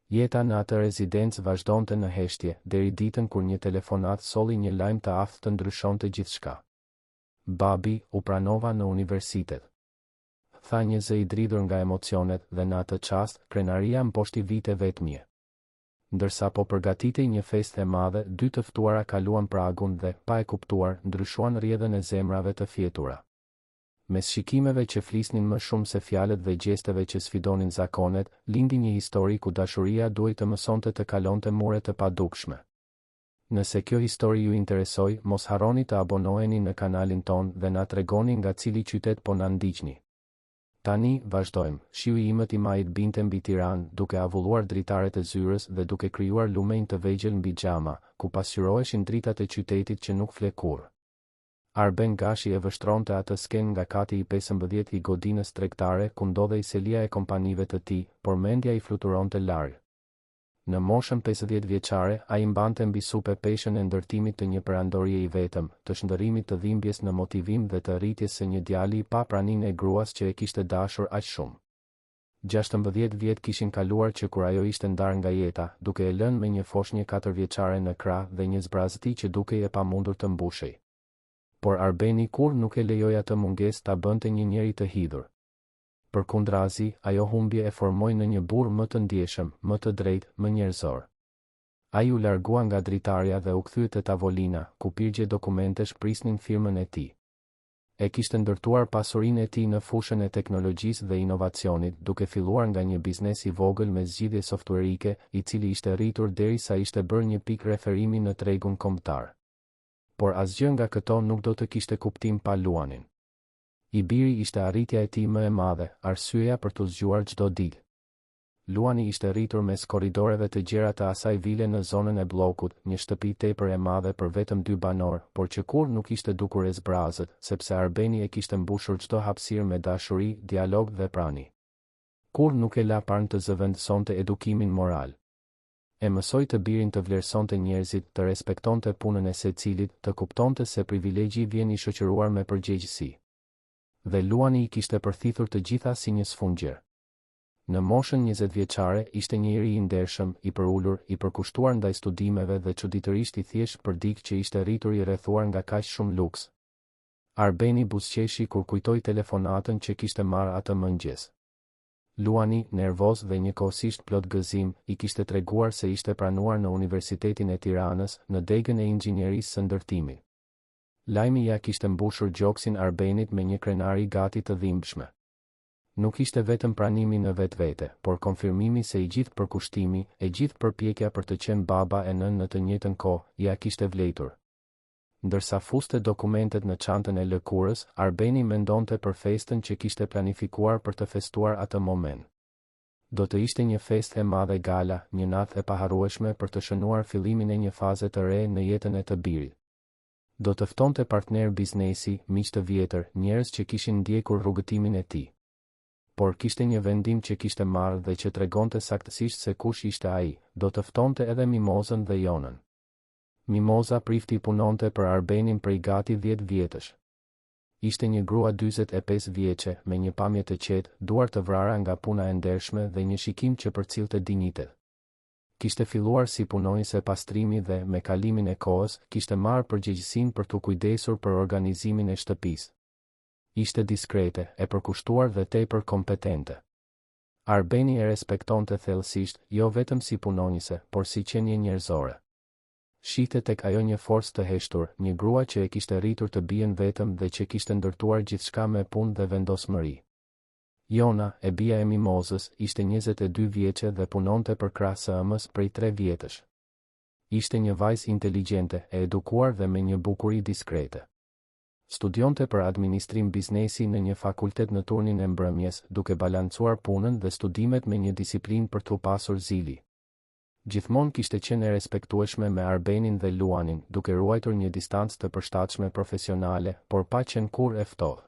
Jeta në atë rezidencë vazhdonte në heshtje, deri ditën kur një telefonat solli një lajm të aftë të ndryshonte gjithçka. Babi u pranova në universitet. Tha një zë i dridhur nga emocionet dhe në atë çast, krenaria mposhti vite vetmje. Ndërsa po përgatitej një festë e madhe, dy të ftuara kaluan pragun dhe, pa e kuptuar, ndryshuan rrjedhën e zemrave të fjetura. Mes shikimeve që flisnin më shumë se fjalët dhe gjesteve që sfidonin zakonet, lindi një histori ku dashuria duhej të mësonte të kalonte mure të padukshme. Nëse kjo histori ju interesoj, mos harroni të abonoheni në kanalin ton dhe na tregoni nga cili qytet po na ndiqni. Tani, vazhdojmë. Shiu i imët i majit binte mbi Tiranë, duke avulluar dritaret e zyrës dhe duke krijuar lumenj të vegjël mbi xhama, ku pasqyroheshin dritat e qytetit që nuk fle kurrë. Arben Gashi e vështronte atë sken nga kati i 15 i godinës tregtare ku ndodhej selia e kompanive të tij, por mendja i fluturonte larg. Në moshën 50 vjeçare, ai mbante mbi supe peshën e ndërtimit të një perandorie i vetëm, të shndërrimit të dhimbjes në motivim dhe të rritjes së një djali pa praninë e gruas që e kishte dashur aq shumë. 16 vjet kishin kaluar që kur ajo ishte ndarë nga jeta, duke e lënë me një foshnjë 4 vjeçare në krah dhe një zbrazëti që dukej e pamundur të mbushej. Por Arbeni kur nuk e lejoi atë mungesë ta bënte një njeri të hidhur. Përkundrazi, ajo humbje e formoi në një burr më të ndjeshëm, më të drejtë, më njerëzor. Ai u largua nga dritarja dhe u kthye te tavolina, ku pirgje dokumentesh prisnin firmën e tij. E kishte ndërtuar pasurinë e tij në fushën e teknologjisë dhe inovacionit, duke filluar nga një biznes i vogël me zgjidhje softwarike, i cili ishte rritur derisa ishte bërë një pikë referimi në tregun kombëtar. Por asgjë nga këto nuk do të kishte kuptim pa Luanin. I biri ishte arritja e tij më e madhe, arsyeja për të zgjuar çdo ditë. Luani ishte rritur mes korridoreve të gjera të asaj vile në zonën e bllokut, një shtëpi tepër e madhe për vetëm 2 banor, por që kur nuk ishte dukur e zbrazët, sepse Arbeni e kishte mbushur çdo hapësirë me dashuri, dialog dhe prani. Kur nuk e la parë të zëvendësonte edukimin moral. E mësoi të birin të vlerësonte njerëzit, të respektonte punën e secilit, të kuptonte se privilegji vjen i shoqëruar me përgjegjësi. Dhe Luani i kishte përthithur të gjitha si një sfungjer. Në moshën 20 vjeçare, ishte një iri i ndershëm, i përulur, i përkushtuar ndaj studimeve dhe çuditërisht i thjesht për dikë që ishte rritur i rrethuar nga kaq shumë luks. Arbeni buzëqeshi kur kujtoi telefonatën që kishte marrë atë mëngjes. Luani, nervoz dhe njëkohësisht plot gëzim, i kishte treguar se ishte pranuar në Universitetin e Tiranës, në degën e inxhinierisë së ndërtimit. Lajmi ja kishte mbushur gjoksin Arbenit me një krenari gati të dhimbshme. Nuk ishte vetëm pranimi në vetvete, por konfirmimi se i gjithë përkushtimi, e gjithë përpjekja për të qenë baba e nën në të njëjtën kohë, ja kishte vlejtur. Ndërsa fuste dokumentet në çantën e lëkurës, Arbeni mendonte për festën që kishte planifikuar për të festuar atë moment. Do të ishte një festë e madhe gala, një natë e paharrueshme për të shënuar fillimin e një faze të re në jetën e të birit. Do të ftonte partner biznesi, miq të vjetër, njerëz që kishin ndjekur rrugëtimin e tij. Por kishte një vendim që kishte marrë dhe që tregonte saktësisht se kush ishte ai, do të ftonte edhe Mimozën dhe Jonën. Mimoza prifti punonte për Arbenin prej gati 10 vjetësh. Ishte një grua 45 vjeçe, me një pamje të qetë, duar të vrara nga puna e ndershme dhe një shikim që përcillte dinjitet. Kishte filluar si punonjëse pastrimi dhe, me kalimin e kohës, kishte marrë përgjegjësinë për të kujdesur për organizimin e shtëpisë. Ishte diskrete, e përkushtuar dhe tepër kompetente. Arbeni e respektonte thellësisht, jo vetëm si punonjëse, por si qenie njerëzore. Shihte tek ajo një forcë të heshtur, një grua që e kishte rritur të bien vetëm dhe që kishte ndërtuar gjithçka me punë dhe vendosmëri. Jona, e bia e Mimozës, ishte 22 vjeçe dhe punonte për krah së ëmës prej 3 vjetësh. Ishte një vajzë inteligjente, e edukuar dhe me një bukuri diskrete. Studionte për administrim biznesi në një fakultet në turnin e mbrëmjes, duke balancuar punën dhe studimet me një disiplinë për t'u pasur zili. Gjithmonë kishte qenë e respektueshme me Arbenin dhe Luanin, duke ruajtur një distancë të përshtatshme profesionale, por pa qenë kurrë e ftohtë.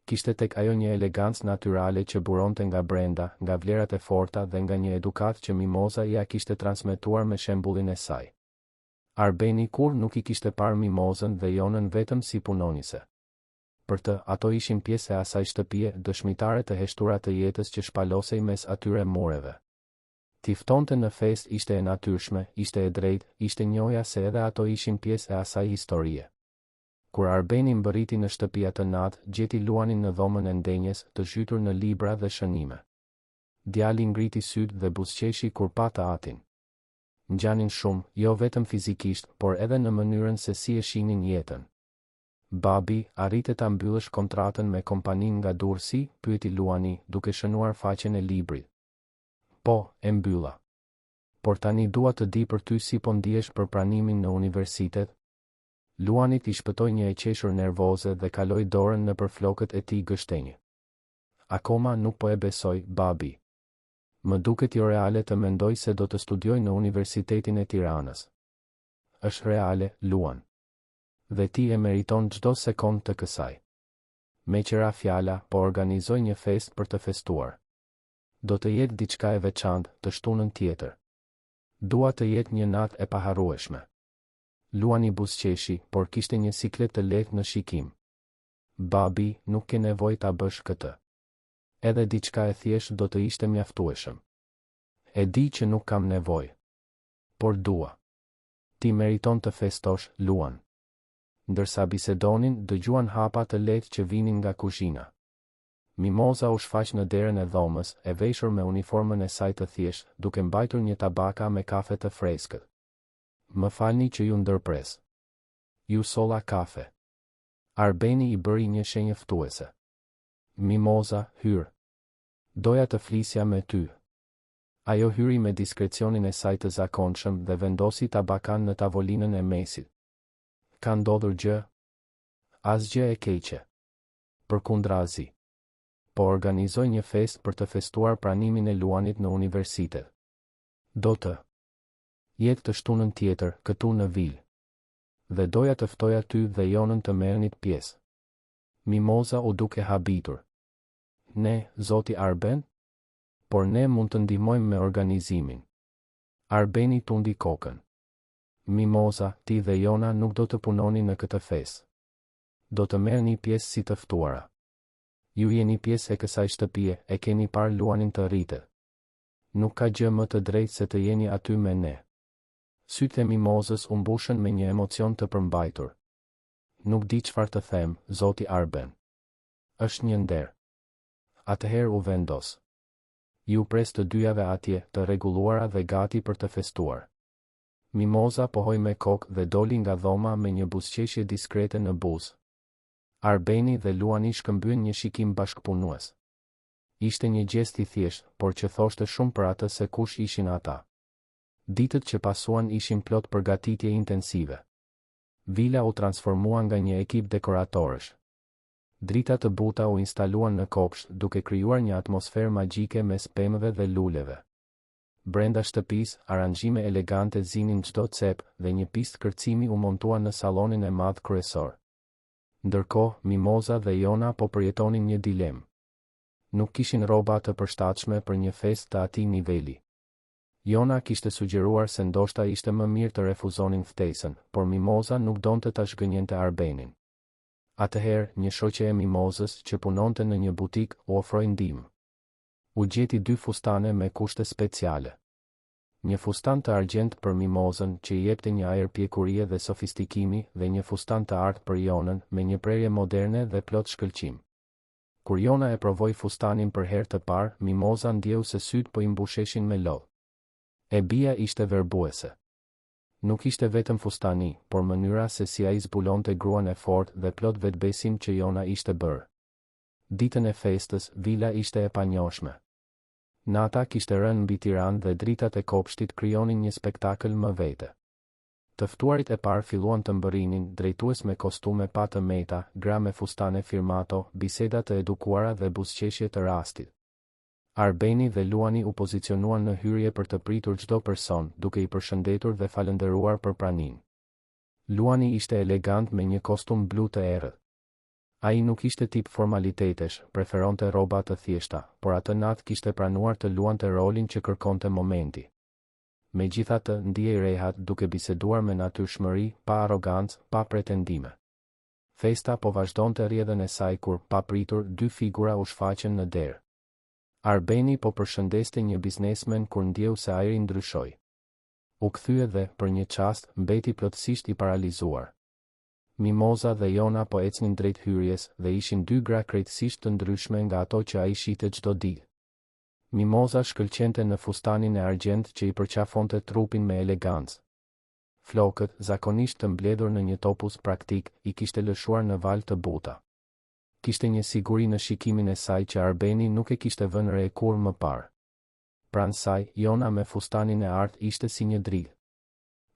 Kishte tek ajo një elegancë natyrale që buronte nga brenda, nga vlerat e forta dhe nga një edukatë që Mimoza ja kishte transmetuar me shembullin e saj. Arbeni kur nuk i kishte parë Mimozën dhe Jonën vetëm si punonjëse. Për të, ato ishin pjesë e asaj shtëpie, dëshmitare të heshtura të jetës që shpalosej mes atyre mureve. Ti ftonte në fest ishte e natyrshme, ishte e drejtë, ishte njohja se edhe ato ishin pjesë e asaj historie. Kur Arbeni mbërriti në shtëpi atë natë, gjeti Luanin në dhomën e ndenjes, të zhytur në libra dhe shënime. Djali ngriti sytë dhe buzëqeshi kur pa të atin. Ngjanin shumë, jo vetëm fizikisht, por edhe në mënyrën se si e shihnin jetën. Babi, arrite ta mbyllësh kontratën me kompaninë nga Durrësi, pyeti Luani, duke shënuar faqen e librit. Po, e mbylla. Por tani dua të di për ty si po ndihesh për pranimin në universitet. Luanit I shpëtoi një e qeshur nervoze dhe kaloi dorën nëpër flokët e tij gështenjë. Akoma nuk po e besoj, babi. Më duket jo reale të mendoj se do të studioj në Universitetin e Tiranës. Është reale, Luan. Dhe ti e meriton çdo sekond të kësaj. Me qëra fjala, po organizoj një fest për të festuar. Do të jetë diçka e veçantë, të shtunën tjetër. Dua të jetë një natë e paharrueshme. Luani buzëqeshi, por kishte një siklet të lehtë në shikim. Babi, nuk ke nevojë ta bësh këtë. Edhe diçka e thjeshtë do të ishte mjaftueshëm. E di që nuk kam nevojë. Por dua. Ti meriton të festosh, Luan. Ndërsa bisedonin, dëgjuan hapa të lehtë që vinin nga kuzhina. Mimoza u shfaq në derën e dhomës, e veshur me uniformën e saj të thjeshtë, duke mbajtur një tabaka me kafe të freskët. Më falni që ju ndërpres. Ju solla kafe. Arbeni I bëri një shenjë ftuese. Mimoza, hyr. Doja të flisja me ty. Ajo hyri me diskrecionin e saj të zakonshëm dhe vendosi tabakan në tavolinën e mesit. Ka ndodhur gjë? Asgjë e keqe. Përkundrazi. Po organizoj një fest për të festuar pranimin e Luanit në universitet. Do të jetë të shtunën tjetër, këtu në Vil. Dhe doja të ftoja ty dhe Jonën të merrnit pjesë. Mimoza u duke habitur. Ne, zoti Arben? Por ne mund të ndihmojmë me organizimin. Arbeni tundi kokën. Mimoza, ti dhe Jona nuk do të punoni në këtë fest. Do të merrni pjesë si të ftuara. Ju jeni pjesë e kësaj shtëpie, e keni parë Luanin të rritet. Nuk ka gjë më të drejtë se të jeni aty me ne. Sytë e Mimozës u mbushën me një emocion të përmbajtur. Nuk di çfarë të them, zoti Arben. Është një nder. Atëherë u vendos. Ju pres të dyjave atje, të rregulluara dhe gati për të festuar. Mimoza pohoi me kokë dhe doli nga dhoma me një buzëqeshje diskrete në buzë. Arbeni dhe Luani shkëmbyen një shikim bashkëpunues. Ishte një gjest I thjeshtë, por që thoshte shumë për atë se kush ishin ata. Ditët që pasuan ishin plot përgatitje intensive. Vila u transformua nga një ekip dekoratorësh. Drita të buta u instaluan në kopsht, duke krijuar një atmosferë magjike mes pemëve dhe luleve. Brenda shtëpisë, aranxhime elegante zinin çdo cep dhe një pistë kërcimi u montua në sallonin e madh kryesor. Ndërkohë, Mimoza dhe Jona po përjetonin një dilemë. Nuk kishin rroba të përshtatshme për një festë të atij niveli. Jona kishte sugjeruar se ndoshta ishte më mirë të refuzonin ftesën, por Mimoza nuk donte ta zhgënjente Arbenin. Atëherë, një shoqe e Mimozës që punonte në një butik u ofroi ndihmë. U gjeti 2 fustane me kushte speciale. Një fustan të argjend për Mimozën që I jepte një ajër pjekurie dhe sofistikimi dhe një fustan të artë për Jonën me një prerje moderne dhe plot shkëlqim. Kur Jona e provoi fustanin për herë të parë, Mimoza ndjeu se sytë po I mbusheshin me lodh. E bia ishte verbuese. Nuk ishte vetëm fustani, por mënyra se si ai zbulonte gruan e fortë dhe plot vetbesim që Jona ishte bërë. Ditën e festës, vila ishte e panjohshme. Nata kishte rënë mbi Tiranë dhe dritat e kopshtit krijonin një spektakël më vete. Të ftuarit e parë filluan të mbërrinin, drejtues me kostume pa të meta, gra me fustane firmato, biseda të edukuara dhe buzëqeshje të rastit. Arbeni dhe Luani u pozicionuan në hyrje për të pritur çdo person, duke I përshëndetur dhe falënderuar për praninë. Luani ishte elegant me një kostum blu të errët. Ai nuk ishte tip formalitetesh, preferonte rroba të thjeshta, por atë natë kishte pranuar të luante rolin që kërkonte momenti. Megjithatë, ndjej rehat duke biseduar me natyrshmëri, pa arrogancë, pa pretendime. Festa po vazhdonte rrjedhën e saj kur, pa pritur, 2 figura u shfaqën në derë. Arbeni po përshëndeste një biznesmen kur ndjeu se ajri ndryshoi. U kthye dhe, për një çast, mbeti plotësisht i paralizuar. Mimoza dhe Jona po ecnin drejt hyrjes dhe ishin dy gra krejtësisht të ndryshme nga ato që ai shite çdo ditë. Mimoza shkëlqente në fustanin e argjend që i përqafonte trupin me elegancë. Flokët, zakonisht të mbledhur në një topuz praktik, i kishte lëshuar në val të buta. Kishte një siguri në shikimin e saj që Arbeni nuk e kishte vënë re kur më parë. Pranë saj, Jona me fustanin e artë ishte si një drithë.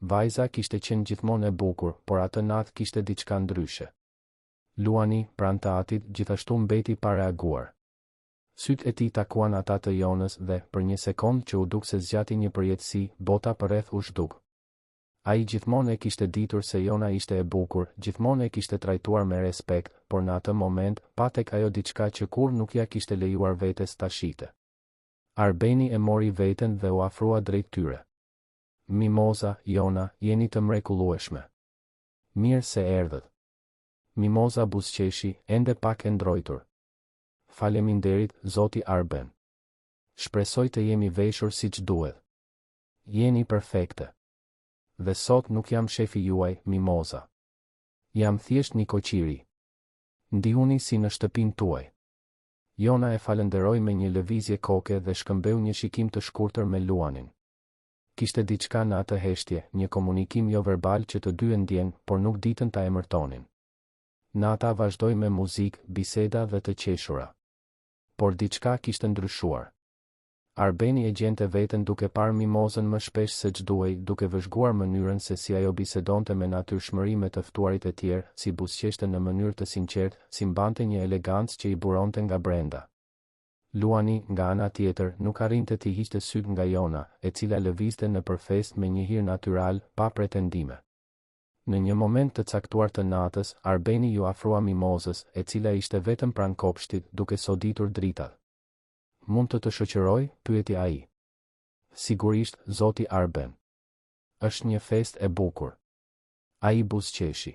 Vajza kishte qenë gjithmonë e bukur, por atë natë kishte diçka ndryshe. Luani, pranë të atit, gjithashtu mbeti pa reaguar. Sytë e tij takuan ata të Jonës dhe, për një sekond që u duk se zgjati një përjetësi, bota përreth u zhduk. Ai gjithmonë e kishte ditur se Jona ishte e bukur, gjithmonë e kishte trajtuar me respekt, por në atë moment, pa tek ajo diçka që kur nuk ja kishte lejuar vetes ta shite. Arbeni e mori veten dhe u afrua drejt tyre. Mimoza, Jona, jeni të mrekullueshme. Mirë se erdhët. Mimoza buzëqeshi, ende pak e ndrojtur. Faleminderit, zoti Arben. Shpresoj të jemi veshur siç duhet. Jeni perfekte. Dhe sot nuk jam shefi juaj, Mimoza. Jam thjesht një koqiri. Ndihuni si në shtëpinë tuaj. Jona e falenderoi me një lëvizje koke dhe shkëmbeu një shikim të shkurtër me Luanin. Kishte diçka në atë heshtje, një komunikim jo verbal që të dy e ndjen, por nuk ditën ta emërtonin. Nata vazhdoi me muzikë, biseda dhe të qeshura. Por diçka kishte ndryshuar. Arbeni e gjente veten duke parë Mimozën më shpesh se ç'duhej, duke vëzhguar mënyrën se si ajo bisedonte me natyrshmëri me të ftuarit e tjerë, si buzëqeshte në mënyrë të sinqertë, si mbante një elegancë që i buronte nga brenda. Luani, nga ana tjetër, nuk arrinte t'i hiqte syt nga Jona, e cila lëvizte nëpër festë me një hir natyral, pa pretendime. Në një moment të caktuar të natës, Arbeni ju afrua Mimozës, e cila ishte vetëm pranë kopshtit, duke soditur dritat. Mund të shoqëroj, pyeti ai. Sigurisht, zoti Arben. Është një festë e bukur. Ai buzëqeshi.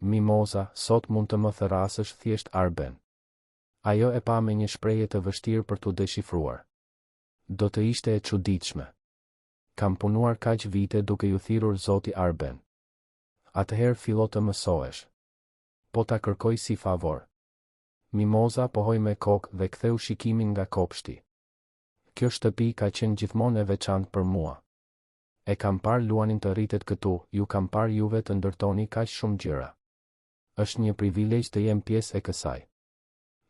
Mimoza, sot mund të më therrasësh thjesht Arben. Ajo e pa me një shprehje të vështirë për t'u deshifruar. Do të ishte e çuditshme. Kam punuar kaq vite duke ju thirrur zoti Arben. Atëherë fillo të mësohesh. Po ta kërkoj si favor. Mimoza pohoi me kokë dhe ktheu shikimin nga kopshti. Kjo shtëpi ka qenë gjithmonë e veçantë për mua. E kam parë Luanin të rritet këtu, ju kam parë juve të ndërtoni kaq shumë gjëra. Është një privilegj të jem pjesë e kësaj.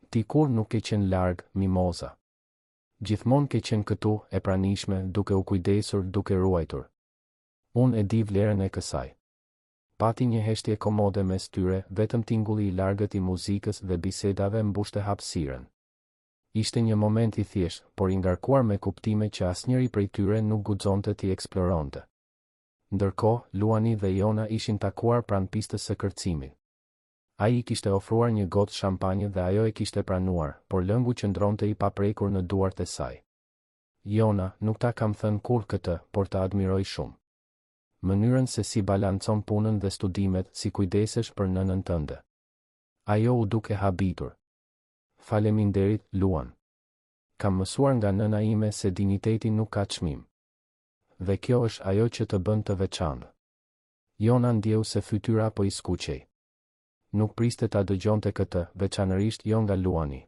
Ti kur nuk ke qenë larg, Mimoza. Gjithmonë ke qenë këtu, e pranishme, duke u kujdesur, duke ruajtur. Unë e di vlerën e kësaj. Pati një heshtje komode mes tyre, vetëm tingulli i largët i muzikës dhe bisedave mbushte hapësirën. Ishte një moment i thjeshtë, por i ngarkuar me kuptime që asnjëri prej tyre nuk guxonte t'i eksploronte. Ndërkohë, Luani dhe Jona ishin takuar pranë pistës së kërcimit. Ai i kishte ofruar një gotë shampanjë dhe ajo e kishte pranuar, por lëngu qëndronte i paprekur në duart e saj. Jona, nuk ta kam thënë kur këtë, por ta admiroj shumë. Mënyrën se si balancon punën dhe studimet, si kujdesesh për nënën tënde. Ajo u duke habitur. Faleminderit, Luan. Kam mësuar nga nëna ime se dinjiteti nuk ka çmim. Dhe kjo është ajo që të bën të veçantë. Jona ndjeu se fytyra po i skuqej. Nuk priste ta dëgjonte këtë, veçanërisht jo nga Luani.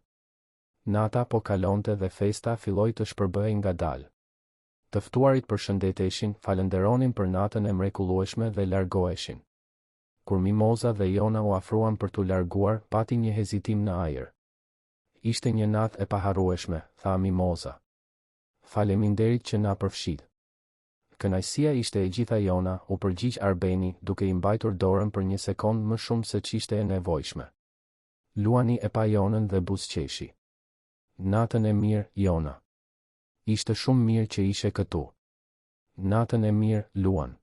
Nata po kalonte dhe festa filloi të shpërbëhej ngadalë. Të ftuarit përshëndeteshin, falenderonin për natën e mrekullueshme dhe largoheshin. Kur Mimoza dhe Jona u afruan për t'u larguar, pati një hezitim në ajër. Ishte një natë e paharrueshme, tha Mimoza. Faleminderit që na përfshit. Kënaqësia ishte e gjitha Jona, u përgjigj Arbeni, duke i mbajtur dorën për një sekond më shumë se ç'ishte e nevojshme. Luani e pa Jonën dhe buzëqeshi. Natën e mirë, Jona. Ishte shumë mirë që ishe këtu. Natën e mirë, Luan.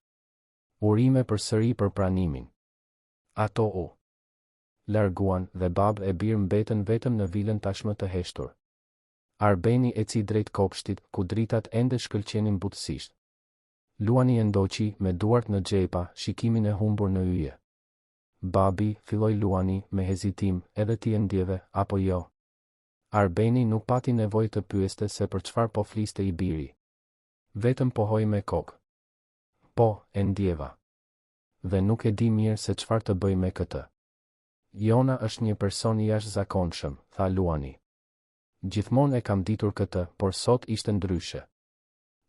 Urime përsëri për pranimin. Ato u larguan dhe babë e birë mbetën vetëm në vilën tashmë të heshtur. Arbeni eci drejt kopshtit, ku dritat ende shkëlqenin butësisht. Luani e ndoqi me duart në xhepa, shikimin e humbur në yje. Babi, filloi Luani me hezitim, edhe ti e ndjeve, apo jo? Arbeni nuk pati nevojë të pyeste se për çfarë po fliste i biri. Vetëm pohoi me kokë. Po, e ndjeva. Dhe nuk e di mirë se çfarë të bëj me këtë. Jona është një person i jashtëzakonshëm, tha Luani. Gjithmonë e kam ditur këtë, por sot ishte ndryshe.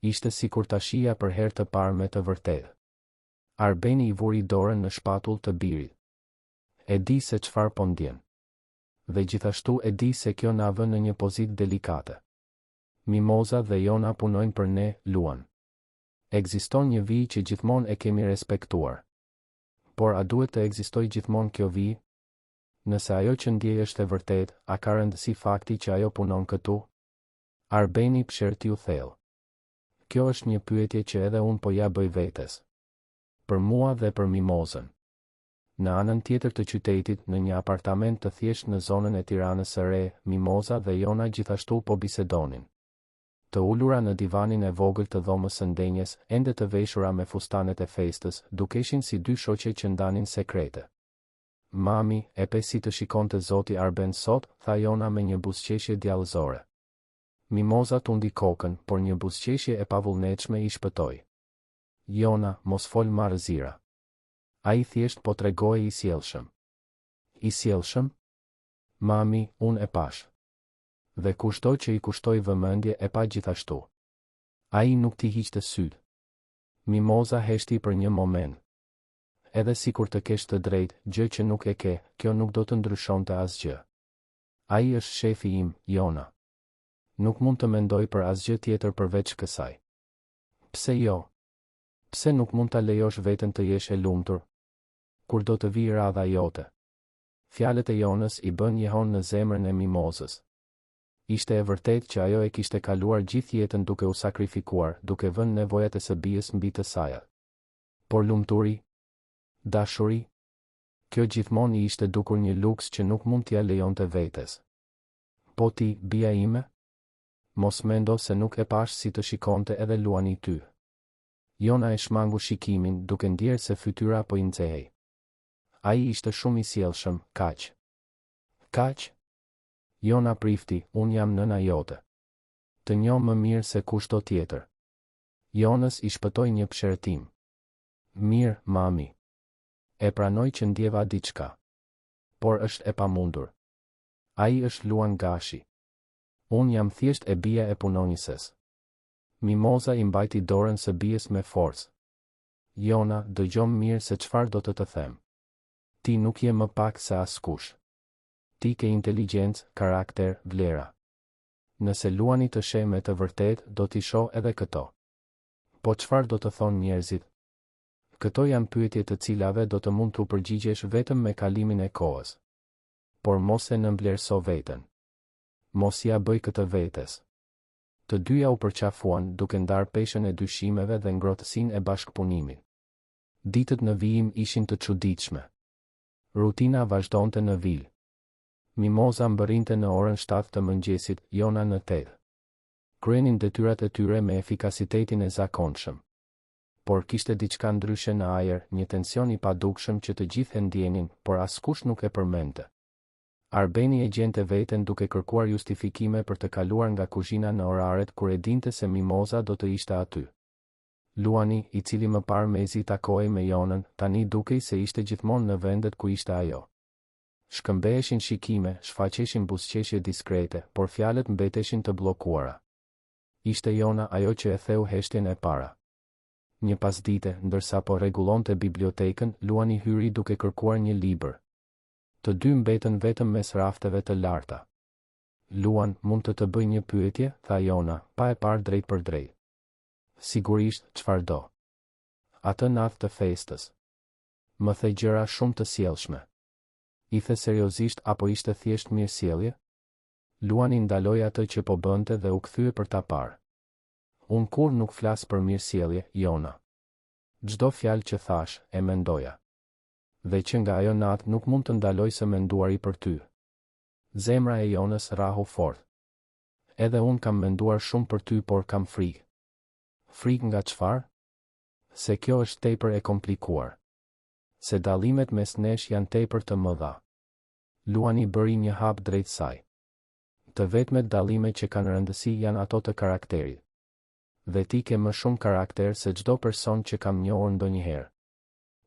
Ishte sikur ta shija për herë të parë me të vërtetë. Arbeni i vuri dorën në shpatull të birit. E di se çfarë po ndjen. Dhe gjithashtu e di se kjo na vën në një pozitë delikate. Mimoza dhe Jona punojnë për ne, Luan. Ekziston një vijë që gjithmonë e kemi respektuar. Por a duhet të ekzistojë gjithmonë kjo vijë? Nëse ajo që ndjej është e vërtetë, a ka rëndësi fakti që ajo punon këtu? Arbeni pshertiu thellë. Kjo është një pyetje që edhe unë po ja bëj vetes. Për mua dhe për Mimozën. Në anën tjetër të qytetit, në një apartament të thjeshtë në zonën e Tiranës së Re, Mimoza dhe Jona gjithashtu po bisedonin. Të ulura në divanin e vogël të dhomës së ndenjes, ende të veshura me fustanet e festës, dukeshin si dy shoqe që ndanin sekrete. Mami, e pe si të shikonte Zoti Arben sot, tha Jona me një buzëqeshje djallëzore. Mimoza tundi kokën, por një buzëqeshje e pavullnetshme i shpëtoi. Jona, mos fol marrëzira. A i thjesht po tregoj i sjellshëm. I sjellshëm? Mami, unë e pash. Dhe kushto që i kushtoj vëmendje e pa gjithashtu. A i nuk t'i hiqte syt. Mimoza heshti për një moment. Edhe si kur të kesh të drejt, gjë që nuk e ke, kjo nuk do të ndryshon të asgjë. A i është shefi im, Jona. Nuk mund të mendoj për asgjë tjetër përveç kësaj. Pse jo? Pse nuk mund ta lejosh veten të jesh e lumtur? Kur do të vijë radha jote? Fjalët e Jonës i bën jehon në zemrën e Mimozës. Ishte e vërtetë që ajo e kishte kaluar gjithë jetën duke u sakrifikuar, duke vënë nevojat e së bijës mbi të saja. Por lumturi? Dashuri? Kjo gjithmonë i ishte dukur një luks që nuk mund t'ia lejonte vetes. Po ti, bija ime? Mos mendo se nuk e pash si të shikonte edhe Luani ty. Jona e shmangu shikimin, duke ndjerë se fytyra po i nxehej. Ai ishte shumë i sjellshëm, kaq. Kaq? Jona prifti, unë jam nëna jote. Të njoh më mirë se kushdo tjetër. Jonës i shpëtoi një pshertim. Mirë, mami. E pranoj që ndjeva diçka. Por është e pamundur. Ai është Luan Gashi. Unë jam thjesht e bija e punonjëses. Mimoza i mbajti dorën së bijes me forcë. Jona, dëgjom mirë se çfarë do të them. Ti nuk je më pak se askush. Ti ke inteligjencë, karakter, vlera. Nëse Luani të sheh me të vërtetë, do t'i shoh edhe këto. Po çfarë do të thonë njerëzit? Këto janë pyetje të cilave do të mund t'u përgjigjesh vetëm me kalimin e kohës. Por mos e nënvlerëso veten. Mos ja bëj këtë vetes. Të dyja u përqafuan duke ndarë peshën e dyshimeve dhe ngrohtësinë e bashkëpunimit. Ditët në vijim ishin të çuditshme. Rutina vazhdonte në vil. Mimoza mbërrinte në orën 7 të mëngjesit, Jona në 8. Kryenin detyrat e tyre me efikasitetin e zakonshëm. Por kishte diçka ndryshe në ajër, një tension i padukshëm që të gjithë e ndjenin, por askush nuk e përmendte. Arbeni e gjente veten duke kërkuar justifikime për të kaluar nga kuzhina në oraret kur e dinte se Mimoza do të ishte aty. Luani, i cili më parë mezi takohej me Jonën, tani dukej se ishte gjithmonë në vendet ku ishte ajo. Shkëmbeheshin shikime, shfaqeshin buzëqeshje diskrete, por fjalët mbeteshin të bllokuara. Ishte Jona ajo që e theu heshtjen e para. Një pasdite, ndërsa po rregullonte bibliotekën, Luani hyri duke kërkuar një libër. Të dy mbetën vetëm mes rafteve të larta. Luan, mund të bëj një pyetje, tha Jona, pa e parë drejt për drejt. Sigurisht, çfarë do? Atë natë të festës. Më the gjëra shumë të sjellshme. I the seriozisht apo ishte thjesht mirësjellje? Luani ndaloi atë që po bënte dhe u kthye për ta parë. Unë kur nuk flas për mirësjellje, Jona. Çdo fjalë që thash, e mendoja. Dhe që nga ajo natë nuk mund të ndaloj së menduari për ty. Zemra e Jonës rahu fort. Edhe unë kam menduar shumë për ty, por kam frikë. Frikë nga çfarë? Se kjo është tepër e komplikuar. Se dallimet mes nesh janë tepër të mëdha. Luani bëri një hap drejt saj. Të vetmet dallime që kanë rëndësi janë ato të karakterit. Dhe ti ke më shumë karakter se çdo person që kam njohur ndonjëherë.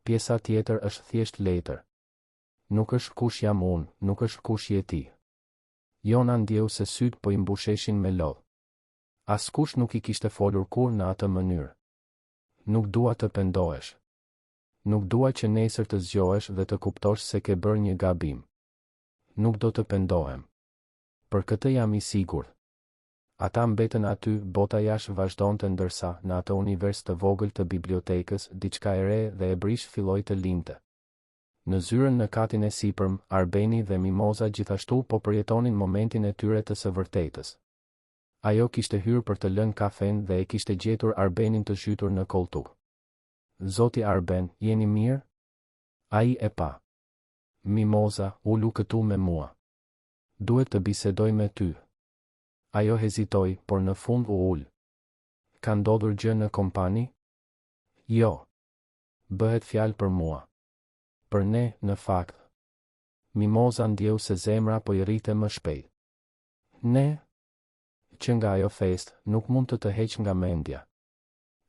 Pjesa tjetër është thjesht letër. Nuk është kush jam unë, nuk është kush je ti. Jona ndjeu se syt po I mbusheshin me lodh. Askush nuk I kishte folur kur në atë mënyrë. Nuk dua të pendohesh. Nuk dua që nesër të zgjohesh dhe të kuptosh se ke bërë një gabim. Nuk do të pendohem. Për këtë jam I sigurt. Ata mbetën aty, bota jashtë vazhdonte ndërsa, në atë univers të vogël të bibliotekës, diçka e re dhe e brish filloi të lindte. Në zyrën në katin e sipërm, Arbeni dhe Mimoza gjithashtu po përjetonin momentin e tyre të së vërtetës. Ajo kishte hyrë për të lënë kafen dhe e kishte gjetur Arbenin të zhytur në koltuk. Zoti Arben, jeni mirë? Ai e pa. Mimoza, ulu këtu me mua. Duhet të bisedoj me ty. Ajo hezitoi, por në fund u ul. Ka ndodhur gjë në kompani? Jo. Bëhet fjalë për mua. Për ne, në fakt. Mimoza ndjeu se zemra po I rrite më shpejt. Ne? Që nga ajo fest, nuk mund të heq nga mendja.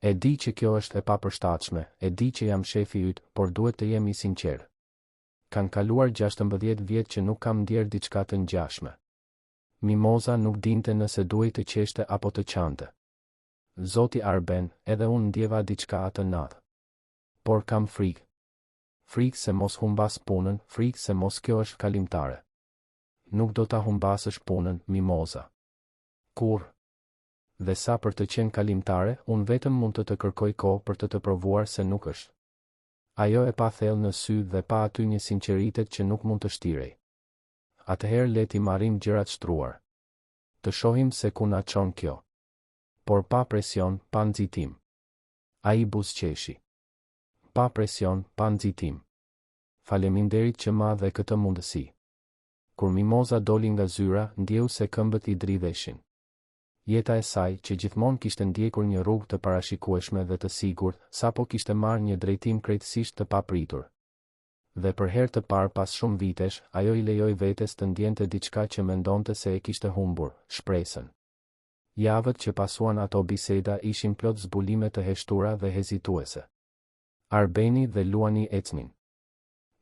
E di që kjo është e papërshtatshme, e di që jam shefi yt, por duhet të jemi sinqert. Kan kaluar 16 vjet që nuk kam ndjer diçka të ngjashme. Mimoza nuk dinte nëse duhej të qeshte apo të qante. Zoti Arben, edhe unë ndjeva diçka atë natë. Por kam frikë. Frikë se mos humbas punën, frikë se mos kjo është kalimtare. Nuk do ta humbasësh punën, Mimoza. Kur? Dhe sa për të qenë kalimtare, unë vetëm mund të kërkoj kohë për të provuar se nuk është. Ajo e pa thellë në sy dhe pa aty një sinqeritet që nuk mund të shtirej. Atëherë le t'i marrim gjërat shtruar. Të shohim se ku na çon kjo. Por pa presion, pa nxitim. Ai buzëqeshi. Pa presion, pa nxitim. Faleminderit që ma dhe këtë mundësi. Kur Mimoza doli nga zyra, ndjeu se këmbët I dridheshin. Jeta e saj, që gjithmonë kishte ndjekur një rrugë të parashikueshme dhe të sigurt, sapo kishte marrë një drejtim krejtësisht të papritur. Dhe për herë të parë pas shumë vitesh, ajo I lejoi vetes të ndjente diçka që mendonte se e kishte humbur, shpresën. Javët që pasuan ato biseda ishin plot zbulime të heshtura dhe hezituese. Arbeni dhe Luani ecnin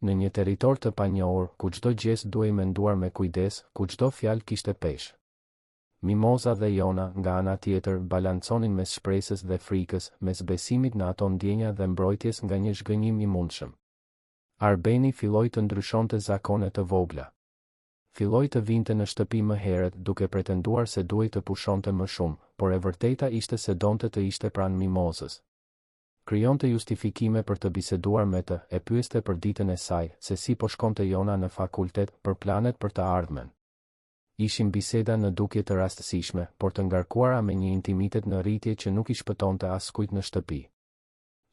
në një territor të panjohur, ku çdo gjes duhej menduar me kujdes, ku çdo fjalë kishte peshë. Mimoza dhe Jona, nga ana tjetër, balanconin mes shpresës dhe frikës, mes besimit në ato ndjenja dhe mbrojtjes nga një zhgënjim I mundshëm. Arbeni filloi të ndryshonte zakone të vogla. Filloi të vinte në shtëpi më herët, duke pretenduar se duhej të pushonte më shumë, por e vërteta ishte se donte të ishte pranë Mimozës. Krijonte justifikime për të biseduar me të, e pyeste për ditën e saj, se si po shkonte Jona në fakultet, për planet për të ardhmen. Ishin biseda në dukje të rastësishme, por të ngarkuara me një intimitet në rritje që nuk I shpëtonte askujt në shtëpi.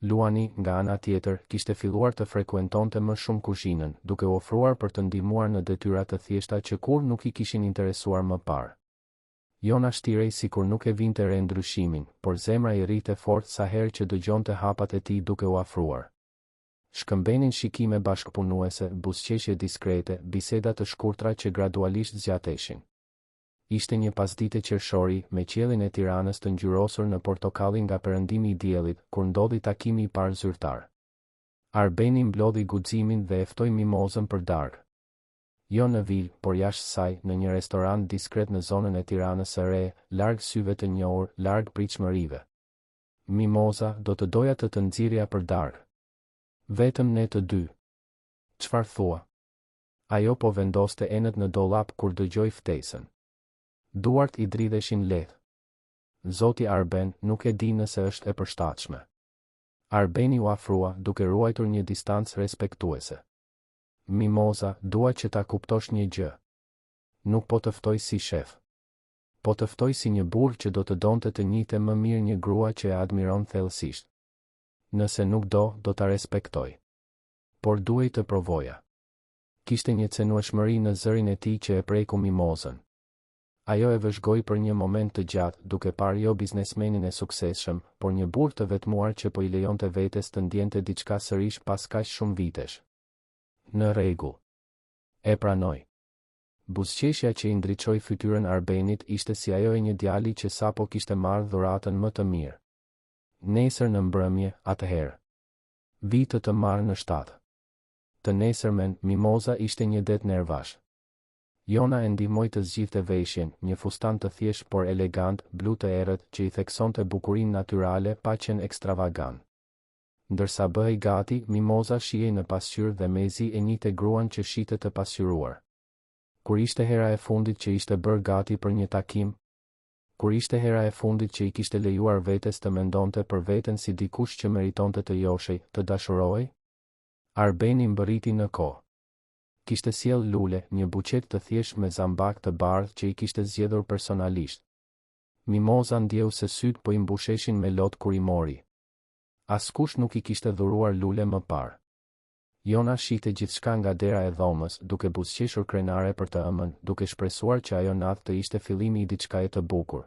Luani, nga ana tjetër, kishte filluar të frekuentonte më shumë kuzhinën, duke ofruar për të ndihmuar në detyra të thjeshta që kur nuk I kishin interesuar më parë. Jona shtirej sikur nuk e vinte re ndryshimin, por zemra I rrite fort sa herë që dëgjonte hapat e tij duke u afruar. Shkëmbenin shikime bashkëpunuese, buzëqeshje diskrete, biseda të shkurtra që gradualisht zgjateshin. Ishte një pasdite qershori, me qiellin e Tiranës të ngjyrosur në portokalli nga perëndimi I diellit, kur ndodhi takimi I parë zyrtar. Arbeni mblodhi guximin dhe e ftoi Mimozën për darkë. Jo në vil, por jashtë saj, në një restoran diskret në zonën e Tiranës së re, larg syve të njohur, larg pritshmërive. Mimoza, do të doja të nxirrja për darkë. Vetëm ne të dy. Çfarë thua? Ajo po vendoste enët në dollap kur dëgjoi ftesën. Duart I dridheshin lehtë. Zoti Arben, nuk e di nëse është e përshtatshme. Arbeni u afrua, duke ruajtur një distancë respektuese. Mimoza, dua që ta kuptosh një gjë. Nuk po të ftoj si shef. Po të ftoj si një burr që do të donte të njihte më mirë një grua që e admiron thellësisht. Nëse nuk do ta respektoj. Por duhej të provoja. Kishte një cenueshmëri në zërin e tij që e preku Mimozën. Ajo e vëzhgoi për një moment të gjatë, duke parë jo biznesmenin e suksesshëm, por një burr të vetmuar që po I lejonte vetes të ndjente diçka sërish pas kaq shumë vitesh. Në rregull. E pranoj. Buzëqeshja që i ndriçoi fytyrën Arbenit ishte si ajo e një djali që sapo kishte marrë dhuratën më të mirë. Nesër në mbrëmje, atëherë. Vitë të marrë në shtatë. Të nesërmen, Mimoza ishte një det nervash. Jona e ndihmoi të zgjidhte veshjen, një fustan të thjeshtë por elegant, blu të errët, që i theksonte bukurinë natyrale pa qenë ekstravagant. Ndërsa bëhej gati, Mimoza shihej në pasqyrë dhe mezi e njihte gruan që shite të pasqyruar. Kur ishte hera e fundit që ishte bërë gati për një takim? Kur ishte hera e fundit që i kishte lejuar vetes të mendonte për veten si dikush që meritonte të joshej, të dashurohej? Arbeni mbërriti në kohë. Kishte sjell lule, një buqet të thjeshtë me zambak të bardhë që i kishte zgjedhur personalisht. Mimoza ndjeu se syt po i mbusheshin me lot kur i mori. Askush nuk i kishte dhuruar lule më parë. Jona shihte gjithçka nga dera e dhomës, duke buzëqeshur krenare për të ëmën, duke shpresuar që ajo natë të ishte fillimi i diçkaje të bukur.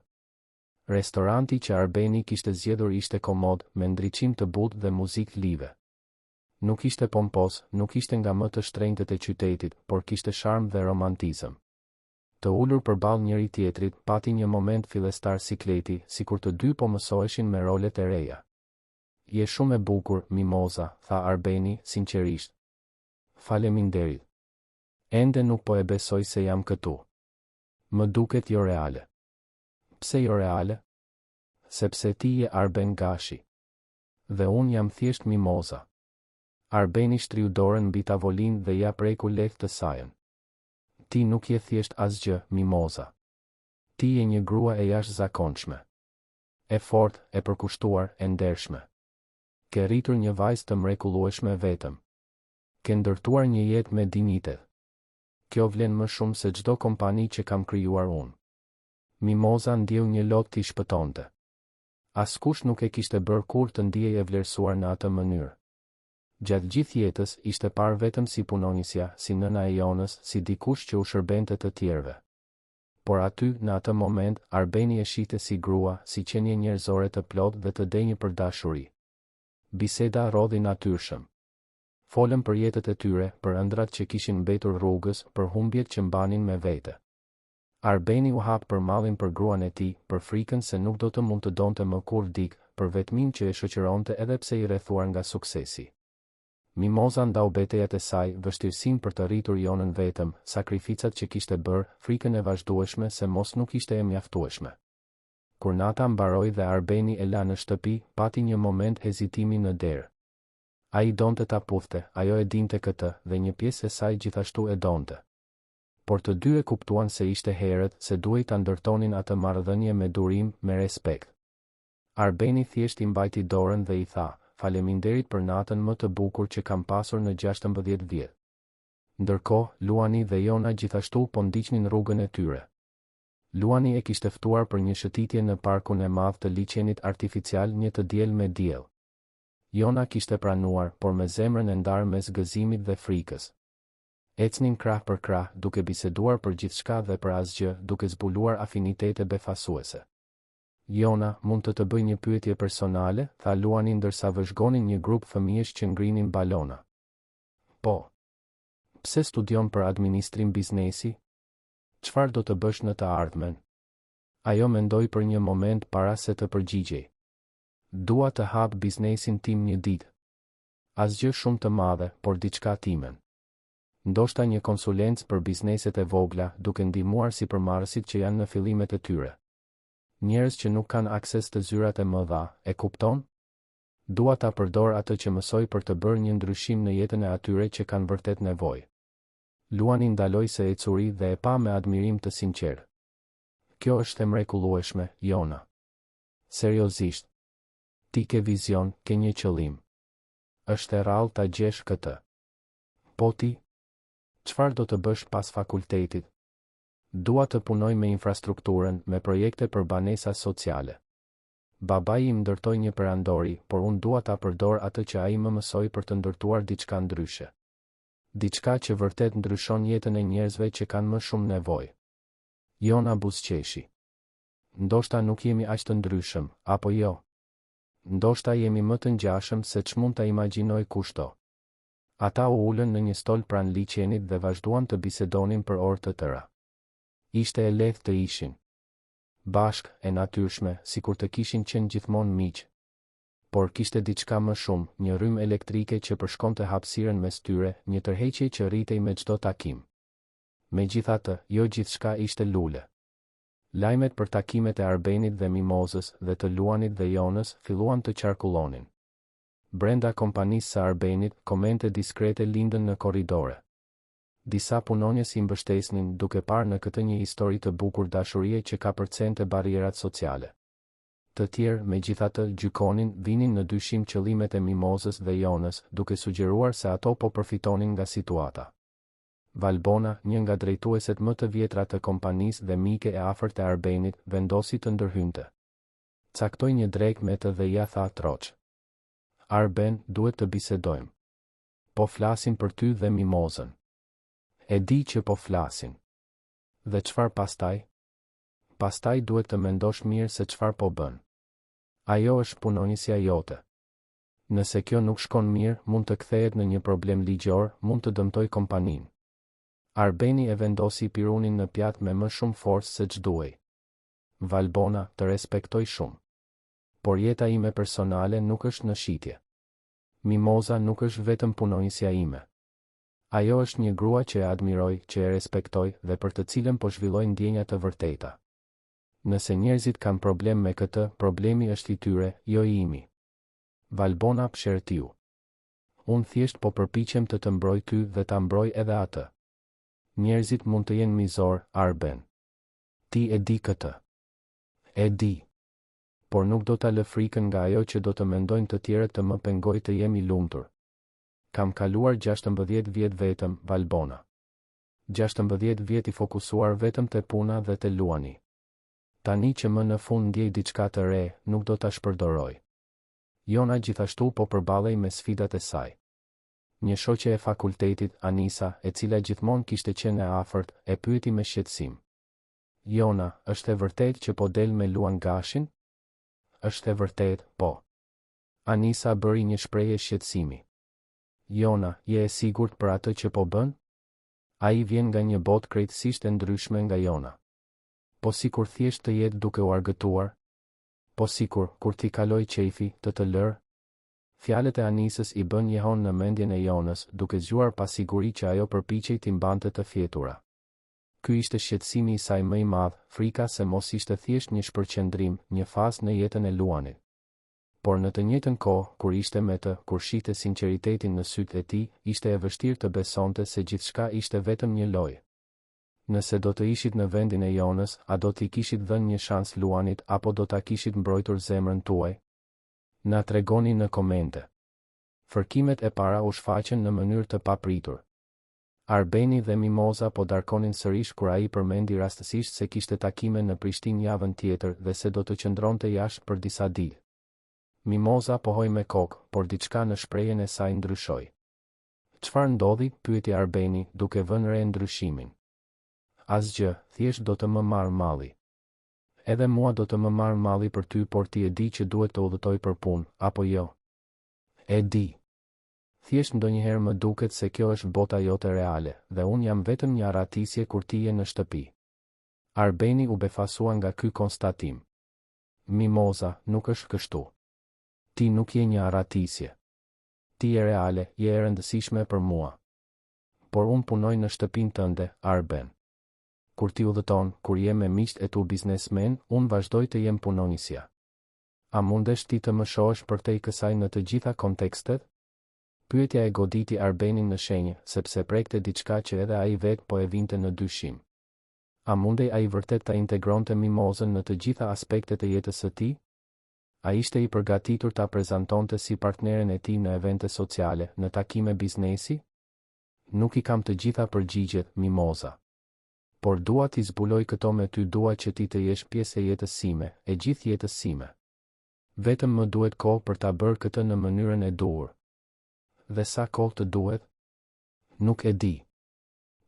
Restoranti që Arbeni kishte zgjedhur ishte komod, me ndriçim të butë dhe muzikë live. Nuk ishte pompos, nuk ishte nga më të shtrenjtët e qytetit, por kishte sharm dhe romantizëm. Të ulur përballë njëri tjetrit, pati një moment fillestar sikleti, sikur të dy po mësoheshin me rolet e reja. Je shumë e bukur, Mimoza, tha Arbeni, sinqerisht. Faleminderit. Ende nuk po e besoj se jam këtu. Më duket jo reale. Pse jo reale? Sepse ti je Arben Gashi. Dhe unë jam thjesht Mimoza. Arbeni shtriu dorën mbi tavolinë dhe ja preku lehtë të sajën. Ti nuk je thjesht asgjë, Mimoza. Ti je një grua e jashtëzakonshme. E fortë, e përkushtuar, e ndershme. Ke rritur një vajzë të mrekullueshme vetëm. Ke ndërtuar një jetë me dinjitet. Kjo vlen më shumë se çdo kompani që kam krijuar unë. Mimoza ndjeu një lot t'i shpëtonte. Askush nuk e kishte bërë kur të ndihej e vlerësuar në atë mënyrë. Gjatë gjithë jetës ishte parë vetëm si punonisja, si nëna e Jonës, si dikush që u shërbente të tjerëve. Por aty, në atë moment, Arbeni e shihte si grua, si qenie njerëzore të plotë dhe të denjë për dashuri. Biseda rodhi natyrshëm. Folën për jetët e tyre, për ëndrat që kishin mbetur rrugës, për humbjet që mbanin me vete. Arbeni u hap për mallin për gruan e tij, për frikën se nuk do të mund të donte më kur dik, për vetmin që e shoqëronte edhe pse i rrethuar nga suksesi. Mimoza ndau betejat e saj, vështirësinë për të rritur Jonën vetëm, sakrificat që kishte bërë, frikën e vazhdueshme se mos nuk ishte e mjaftueshme. Kur nata mbaroi dhe Arbeni e la në shtëpi, pati një moment hezitimi në derë. Ai donte ta puthte, ajo e dinte këtë, dhe një pjesë e saj gjithashtu e donte. Por të dy e kuptuan se ishte herët, se duhej ta ndërtonin atë marrëdhënie me durim, me respekt. Arbeni thjesht i mbajti dorën dhe i tha: "Faleminderit për natën më të bukur që kam pasur në 16 vjet." Ndërkohë, Luani dhe Jona gjithashtu po ndiqnin rrugën e tyre. Luani e kishte ftuar për një shëtitje në parkun e madh të liçenit artificial një të diel me diell. Jona kishte pranuar, por me zemrën e ndarë mes gëzimit dhe frikës. Ecnin krah për krah, duke biseduar për gjithçka dhe për asgjë, duke zbuluar afinitete befasuese. Jona, mund të bëj një pyetje personale, tha Luani ndërsa vëzhgonin një grup fëmijësh që ngrinin balona. Po. Pse studion për administrim biznesi? Çfarë do të bësh në të ardhmen? Ajo mendoi për një moment para se të përgjigjej. Dua të hap biznesin tim një ditë. Asgjë shumë të madhe, por diçka timen. Ndoshta një konsulencë për bizneset e vogla, duke ndihmuar sipërmarrësit që janë në fillimet e tyre. Njerëz që nuk kanë akses të zyrat e mëdha, e kupton? Dua ta përdor atë që mësoj për të bërë një ndryshim në jetën e atyre që kanë vërtet nevojë. Luani ndaloi se ecuri dhe e pa me admirim të sinqertë. Kjo është e mrekullueshme, Jona. Seriozisht. Ti ke vizion, ke një qëllim. Është e rrallë ta gjesh këtë. Po ti? Çfarë do të bësh pas fakultetit? Dua të punoj me infrastrukturën, me projekte për banesa sociale. Babai im ndërtoi një perandori, por unë dua ta përdor atë që ai më mësoi për të ndërtuar diçka ndryshe. Diçka që vërtet ndryshon jetën e njerëzve që kanë më shumë nevojë. Jona buzëqeshi. Ndoshta nuk jemi aq të ndryshëm, apo jo? Ndoshta jemi më të ngjashëm se ç'mund ta imagjinoj kushto. Ata u ulën në një stol pranë liçenit dhe vazhduan të bisedonin për orë të tëra. Ishte e lehtë të ishin bashk, e natyrshme, sikur të kishin qenë gjithmonë miq. Por kishte diçka më shumë, një rrymë elektrike që përshkonte hapësirën mes tyre, një tërheqje që rritej me çdo takim. Megjithatë, jo gjithçka ishte lule. Lajmet për takimet e Arbenit dhe Mimozës dhe të Luanit dhe Jonës filluan të qarkullonin. Brenda kompanisë së Arbenit, komente diskrete lindën në korridore. Disa punonjës i mbështesnin duke parë në këtë një histori të bukur dashurie që ka përcente barrierat sociale. Të tjerë, megjithatë, gjykonin, vinin në dyshim qëllimet e Mimozës dhe Jonës, duke sugjeruar se ato po përfitonin nga situata. Valbona, një nga drejtueset më të vjetra të kompanisë dhe mike e afërt e Arbenit, vendosi të ndërhynte. Caktoi një drekë me të dhe ja tha troç: "Arben, duhet të bisedojmë. Po flasin për ty dhe Mimozën." "E di që po flasin." "Dhe çfarë pastaj?" "Pastaj duhet të mendosh mirë se çfarë po bën. Ajo është punonjësja jote. Nëse kjo nuk shkon mirë, mund të kthehet në një problem ligjor, mund të dëmtoj kompaninë." Arbeni e vendosi pirunin në pjatë me më shumë forcë se ç'duhej. "Valbona, të respektoj shumë. Por jeta ime personale nuk është në shitje. Mimoza nuk është vetëm punonjësja ime. Ajo është një grua që e admiroj, që e respektoj dhe për të cilën po zhvilloj ndjenja të vërteta. Nëse njerëzit kanë problem me këtë, problemi është i tyre, jo i imi." Valbona pshertiu: "Unë thjesht po përpiqem të mbroj ty dhe ta mbroj edhe atë. Njerëzit mund të jenë mizor, Arben. Ti e di këtë." "E di. Por nuk do ta lë frikën nga ajo që do të mendojnë të tjerët të më pengoj të jem i lumtur. Kam kaluar 16 vjet vetëm, Valbona. 16 vjet i fokusuar vetëm te puna dhe te Luani. Tani që më në fund ndjej diçka të re, nuk do ta shpërdoroj." Jona gjithashtu po përballej me sfidat e saj. Një shoqe e fakultetit, Anisa, e cila gjithmonë kishte qenë e afërt, e pyeti me shqetësim: "Jona, është e vërtetë që po del me Luan Gashin?" "Është e vërtetë, po." Anisa bëri një shprehje shqetësimi. "Jona, je e sigurt për atë që po bën?" Ai vjen nga një botë krejtësisht e ndryshme nga Jona. "Po sikur thjesht të jetë duke u argëtuar? Po sikur, kur t'i kaloj qefi, të lërë?" Fjalët e Anisës i bën jehon në mendjen e Jonës, duke zgjuar pasiguri që ajo përpiqej t'i mbante të fjetura. Ky ishte shqetësimi i saj më i madh, frika se mos ishte thjesht një shpërqendrim, një fazë në jetën e Luanit. Por në të njëjtën kohë, kur ishte me të, kur shihte sinqeritetin në sytë e tij, ishte e vështirë të besonte se gjithçka ishte vetëm një lojë. Nëse do të ishit në vendin e Jonës, a do t'i kishit dhënë një shans Luanit apo do ta kishit mbrojtur zemrën tuaj? Na tregoni në komente. Fërkimet e para u shfaqen në mënyrë të papritur. Arbeni dhe Mimoza po darkonin sërish kur ai përmendi rastësisht se kishte takime në Prishtinë javën tjetër dhe se do të qëndronte jashtë për disa ditë. Mimoza pohoi me kokë, por diçka në shprehjen e saj ndryshoi. "Çfarë ndodhi?" pyeti Arbeni, duke vënë re ndryshimin. "Asgjë, thjesht do të më marr malli." "Edhe mua do të më marr malli për ty, por ti e di që duhet të udhëtoj për punë, apo jo?" "E di. Thjesht ndonjëherë më duket se kjo është bota jote reale, dhe unë jam vetëm një arratisje kur ti je në shtëpi." Arbeni u befasua nga ky konstatim. "Mimoza, nuk është kështu. Ti nuk je një arratisje. Ti je reale, je e rëndësishme për mua. Por unë punoj në shtëpinë tënde, Arben. Kur ti udhëton, kur je me miqt e tu biznesmen, unë vazhdoj të jem punonjësja. A mundesh ti të më shohësh përtej kësaj në të gjitha kontekstet?" Pyetja e goditi Arbenin në shenjë, sepse prekte diçka që edhe ai vet po e vinte në dyshim. A mundej ai vërtet ta integronte Mimozën në të gjitha aspektet e jetës së tij? A ishte i përgatitur ta prezantonte si partneren e tij në evente sociale, në takime biznesi? "Nuk I kam të gjitha përgjigjet, Mimoza. Por dua t'i zbuloj këto me ty, dua që ti të jesh pjesë e jetës sime, e gjithë jetës sime. Vetëm më duhet kohë për ta bërë këtë në mënyrën e duhur." "Dhe sa kohë të duhet?" "Nuk e di.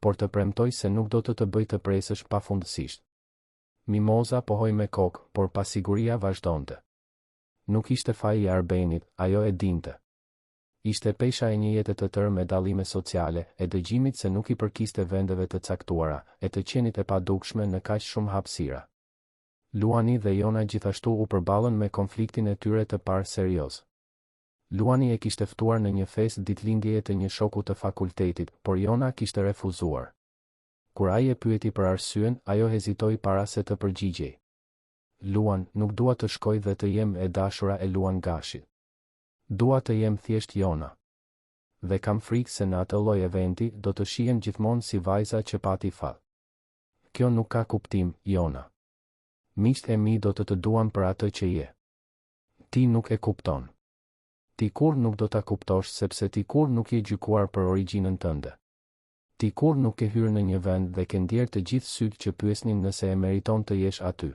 Por të premtoj se nuk do të bëj të presësh pafundësisht." Mimoza pohoi me kokë, por pasiguria vazhdonte. Nuk ishte faji I Arbenit, ajo e dinte. Ishte pesha e një jete të tërë me dallime sociale, e dëgjimit se nuk i përkiste vendeve të caktuara, e të qenit e padukshme në kaq shumë hapësira. Luani dhe Jona gjithashtu u përballën me konfliktin e tyre të parë serioz. Luani e kishte ftuar në një festë ditëlindjeje të një shoku të fakultetit, por Jona kishte refuzuar. Kur ai e pyeti për arsyen, ajo hezitoi para se të përgjigjej. Luan, nuk dua të shkoj dhe të jem e dashura e Luan Gashi. Dua të jem thjesht Jona. Dhe kam frikë se në atë lloj eventi do të shihem gjithmonë si vajza që pati fall. Kjo nuk ka kuptim, Jona. Miqtë e mi do të duan për atë që je. Ti nuk e kupton. Ti kur nuk do ta kuptosh sepse ti kur nuk je gjykuar për origjinën tënde. Ti kur nuk e hyrë në një vend dhe ke ndjerë të gjithë sytë që pyesnin nëse e meriton të jesh aty.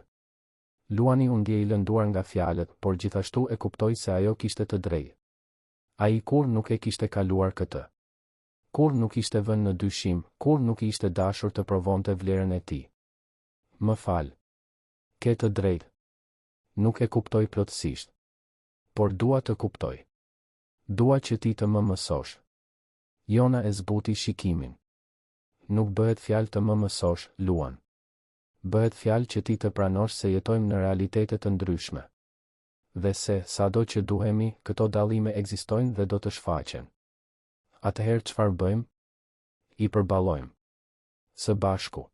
Luani u ndjej i lënduar nga fjalët, por gjithashtu e kuptoi se ajo kishte të drejtë. Ai kur nuk e kishte kaluar këtë. Kur nuk ishte vënë në dyshim, kur nuk ishte dashur të provonte vlerën e tij. Më fal. Ke të drejtë. Nuk e kuptoj plotësisht. Por dua të kuptoj. Dua që ti të më mësosh. Jona e zbuti shikimin. Nuk bëhet fjalë të më mësosh, Luan. Bëhet fjalë që ti të pranosh se jetojmë në realitete të ndryshme. Dhe se, sado që duhemi, këto dallime ekzistojnë dhe do të shfaqen. Atëherë çfarë bëjmë? I përballojmë. Së bashku.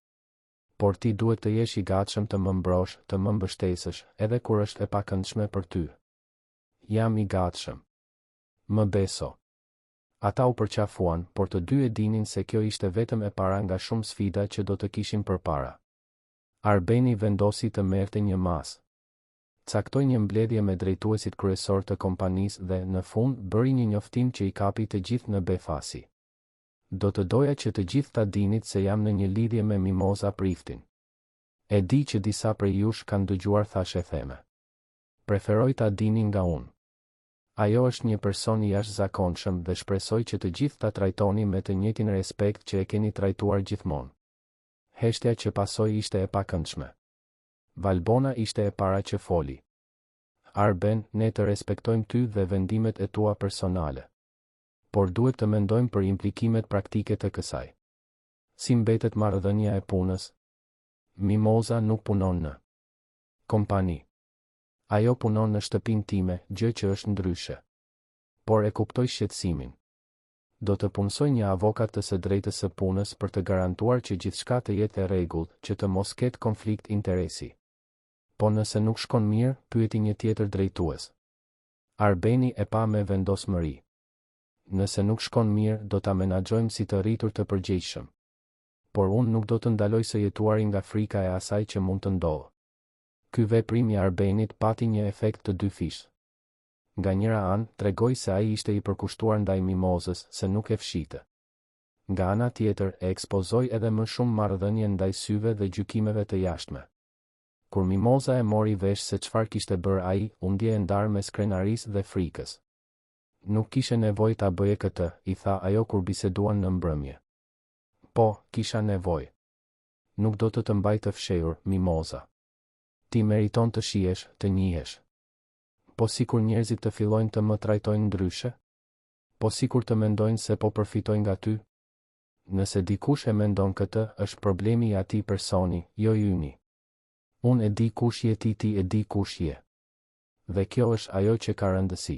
Por ti duhet të jesh i gatshëm të më mbrosh, të më mbështesësh, edhe kur është e pakëndshme për ty. Jam i gatshëm. Më beso. Ata u përqafuan, por të dy e dinin se kjo ishte vetëm e para nga shumë sfida që do të kishin përpara. Arbeni vendosi të merrte një masë. Caktoi një mbledhje me drejtuesit kryesor të kompanisë dhe, në fund, bëri një njoftim që i kapi të gjithë në befasi. Do të doja që të gjithë ta dinit se jam në një lidhje me Mimoza Priftin. E di që disa prej jush kanë dëgjuar thashë theme. Preferoj ta dini nga unë. Ajo është një person i jashtëzakonshëm dhe shpresoj që të gjithë ta trajtoni me të njëjtin respekt që e keni trajtuar gjithmonë. Heshtja që pasoi ishte e pakëndshme. Valbona ishte e para që foli. Arben, ne të respektojmë ty dhe vendimet e tua personale. Por duhet të mendojmë për implikimet praktike të kësaj. Si mbetet marrëdhënia e punës? Mimoza nuk punon në kompani. Ajo punon në shtëpinë time, gjë që është ndryshe. Por e kuptoj shqetësimin. Do të punësoj një avokat të së drejtës së punës për të garantuar që gjithçka të jetë e rregullt, që të mos ketë konflikt interesi. Po nëse nuk shkon mirë, pyeti një tjetër drejtues. Arbeni e pa me vendosmëri. Nëse nuk shkon mirë, do ta menaxhojmë si të rritur të përgjegjshëm. Por unë nuk do të ndaloj së jetuari nga frika e asaj që mund të ndodhë. Ky veprim i Arbenit pati një efekt të dyfish. Nga njëra anë, tregoi se ai ishte i përkushtuar ndaj Mimozës, se nuk e fshite. Nga ana tjetër, e ekspozoi edhe më shumë marrëdhënie ndaj syve dhe gjykimeve të jashtme. Kur Mimoza e mori vesh se çfarë kishte bërë ai, u ndje e ndarë mes krenarisë dhe frikës. Nuk kishe nevojë ta bëje këtë, i tha ajo kur biseduan në mbrëmje. Po, kisha nevojë. Nuk do të mbaj të fshehur, Mimoza. Ti meriton të shihesh, të njihesh. Po sikur njerëzit të fillojnë të më trajtojnë ndryshe? Po sikur të mendojnë se po përfitojnë nga ty? Nëse dikush e mendon këtë, është problemi i atij personi, jo yni. Unë e di kush je ti e di kush je. Dhe kjo është ajo që ka rëndësi.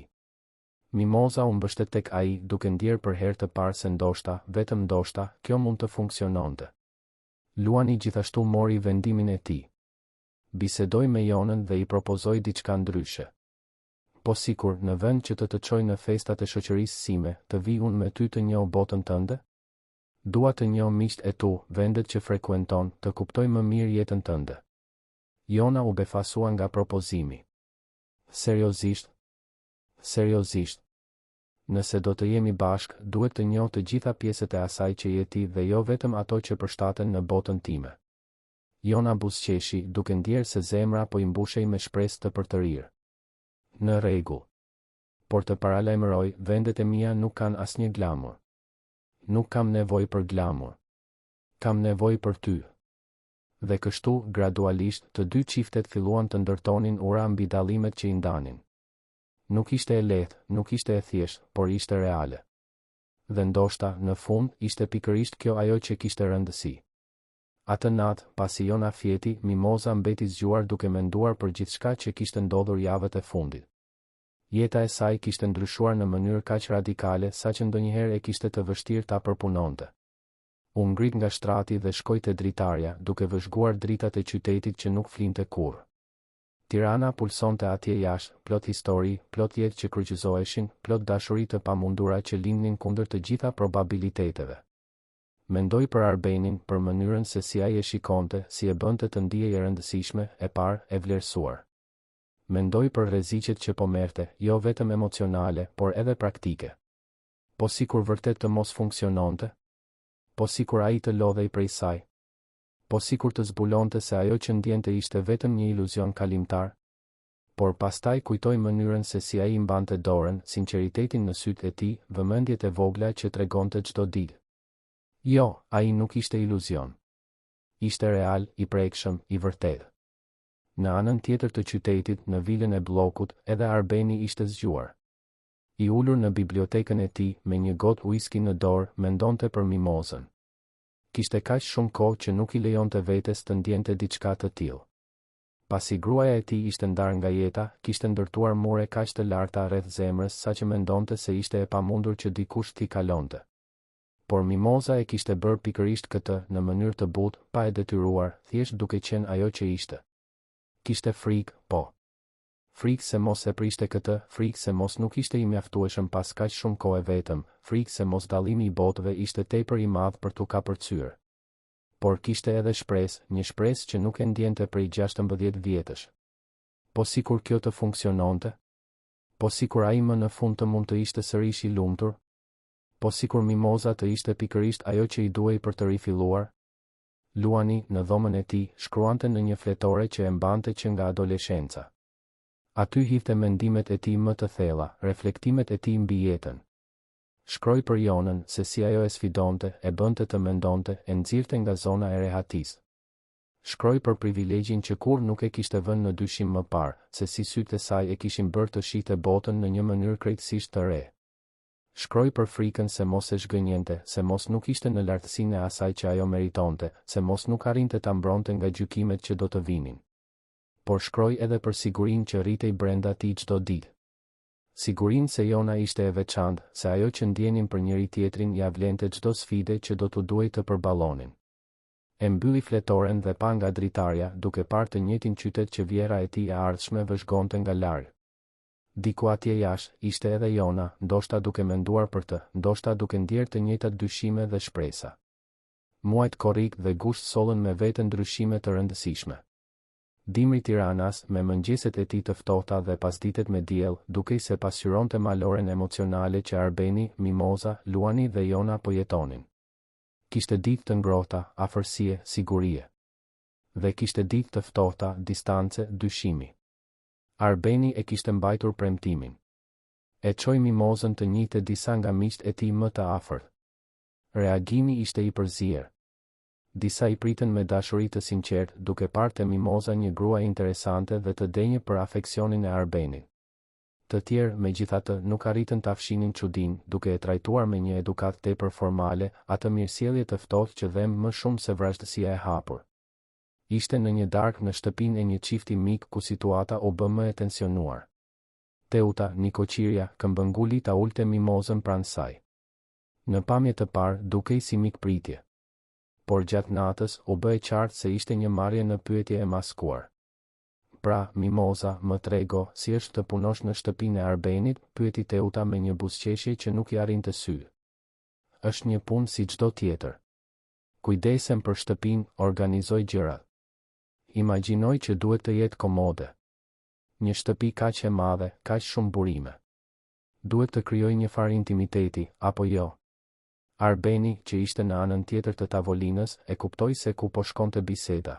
Mimoza u mbështet tek ai, duke ndjerë për herë të parë se ndoshta, vetëm ndoshta, kjo mund të funksiononte. Luani gjithashtu mori vendimin e tij. Bisedoi me Jonën dhe i propozoi diçka ndryshe. Po sikur, në vend që të çoj në festat e shoqërisë sime, të vi unë me ty të njoh botën tënde? Dua të njoh miqtë e tu, vendet që frekuenton, të kuptoj më mirë jetën tënde. Jona u befasua nga propozimi. Seriozisht? Seriozisht. Nëse do të jemi bashk, duhet të njoh të gjitha pjesët e asaj që je ti dhe jo vetëm ato që përshtaten në botën time. Jona buzëqeshi, duke ndjerë se zemra po i mbushej me shpresë të përtërirë. Në rregull. Por të paralajmëroj, vendet e mia nuk kanë asnjë glamur. Nuk kam nevojë për glamur. Kam nevojë për ty. Dhe kështu, gradualisht, të dy çiftet filluan të ndërtonin ura mbi dallimet që i ndanin. Nuk ishte e lehtë, nuk ishte e thjeshtë, por ishte reale. Dhe ndoshta, në fund, ishte pikërisht kjo ajo që kishte rëndësi. Atë natë, pasi Jona fjeti, Mimoza mbeti zgjuar duke menduar për gjithçka që kishte ndodhur javët e fundit. Jeta e saj kishte ndryshuar në mënyrë kaq radikale saqë ndonjëherë e kishte të vështirë ta përpunonte. U ngrit nga shtrati dhe shkoi te dritarja, duke vëzhguar dritat e qytetit që nuk flinte kurrë. Tirana pulsonte atje jashtë, plot histori, plot jetë që kryqëzoheshin, plot dashuri të pamundura që lindnin kundër të gjitha probabiliteteve. Mendoi për Arbenin, për mënyrën se si ai e shikonte, si e bënte të ndihej e rëndësishme, e parë, e vlerësuar. Mendoi për rreziqet që po merrte, jo vetëm emocionale, por edhe praktike. Po sikur vërtet të mos funksiononte? Po sikur ai të lodhej prej saj? Po sikur të zbulonte se ajo që ndjente ishte vetëm një iluzion kalimtar? Por pastaj kujtoi mënyrën se si ai mbante dorën, sinqeritetin në sytë e tij, vëmendjet e vogla që tregonte çdo ditë. Jo, ai nuk ishte iluzion. Ishte real, i prekshëm, i vërtetë. Në anën tjetër të qytetit, në vilën e bllokut, edhe Arbeni ishte zgjuar. I ulur në bibliotekën e tij, me një gotë uiski në dorë, mendonte për Mimozën. Kishte kaq shumë kohë që nuk i lejonte vetes të ndjente diçka të tillë. Pasi gruaja e tij ishte ndarë nga jeta, kishte ndërtuar mure kaq të larta rreth zemrës saqë mendonte se ishte e pamundur që dikush t'i kalonte. Por Mimoza e kishte bërë pikërisht këtë, në mënyrë të butë, pa e detyruar, thjesht duke qenë ajo që ishte. Kishte frikë, po. Frikë se mos e priste këtë, frikë se mos nuk ishte i mjaftueshëm pas kaq shumë kohë vetëm, frikë se mos dallimi i botëve ishte tepër i madh për t'u kapërcyer. Por kishte edhe shpresë, një shpresë që nuk e ndjente prej 16 vjetësh. Po sikur kjo të funksiononte? Po sikur ai më në fund të mund të ishte sërish i lumtur? Po sikur Mimoza të ishte pikërisht ajo që i duhej për të rifilluar? Luani, në dhomën e tij, shkruante në një fletore që e mbante që nga adoleshenca. Aty hidhte mendimet e tij më të thella, reflektimet e tij mbi jetën. Shkroi për Jonën, se si ajo e sfidonte, e bënte të mendonte, e nxirrte nga zona e rehatisë. Shkroi për privilegjin që kur nuk e kishte vënë në dyshim më parë, se si sytë e saj e kishin bërë të shihte botën në një mënyrë krejtësisht të re. Shkroi për frikën se mos e zhgënjente, se mos nuk ishte në lartësinë e asaj që ajo meritonte, se mos nuk arrinte ta mbronte nga gjykimet që do të vinin. Por shkroi edhe për sigurinë që rritej brenda tij çdo ditë. Sigurinë se Jona ishte e veçantë, se ajo që ndjenin për njëri tjetrin ja vlente çdo sfide që do t'u duhej të përballonin. E mbylli fletoren dhe pa nga dritarja, duke parë të njëjtin qytet që vjera e tij e ardhshme vëzhgonte nga larg. Diku atje jashtë, ishte edhe Jona, ndoshta duke menduar për të, ndoshta duke ndjerë të njëjtat dyshime dhe shpresa. Muajt korrik dhe gusht sollën me vete ndryshime të rëndësishme. Dimri Tiranas, me mëngjeset e tij të ftohta dhe pasditet me diell, dukej se pasqyronte maloren emocionale që Arbeni, Mimoza, Luani dhe Jona po jetonin. Kishte ditë të ngrohta, afërsie, sigurie. Dhe kishte ditë të ftohta, distance, dyshimi. Arbeni e kishte mbajtur premtimin. E çoi Mimozën të njihte disa nga miqtë e tij më të afërt. Reagimi ishte i përzier. Disa i pritën me dashuri të sinqertë, duke parë te Mimoza një grua interesante dhe të denjë për afeksionin e Arbenit. Të tjerë, megjithatë, nuk arritën ta fshinin çudinë, duke e trajtuar me një edukat tepër formale, atë mirësjellje të ftohtë që dhem më shumë se vrazhdësia e hapur. Ishte në një darkë në shtëpinë e një çifti mik ku situata u bë më e tensionuar. Teuta, Nikoqiria, këmbënguli ta ulte Mimozën pranë saj. Në pamje të parë, dukej si mikpritje. Por gjatë natës, u bë e qartë se ishte një marrje në pyetje e maskuar. Pra, Mimoza, më trego, si është të punosh në shtëpinë e Arbenit, pyeti Teuta me një buzëqeshje që nuk i arrinte sy. Është një punë si çdo tjetër. Kujdesem për shtëpinë, organizoj gjërat. Imagjinoj që duhet të jetë komode. Një shtëpi kaq e madhe, kaq shumë burime. Duhet të krijoj një farë intimiteti, apo jo? Arbeni, që ishte në anën tjetër të tavolinës, e kuptoi se ku po shkonte biseda.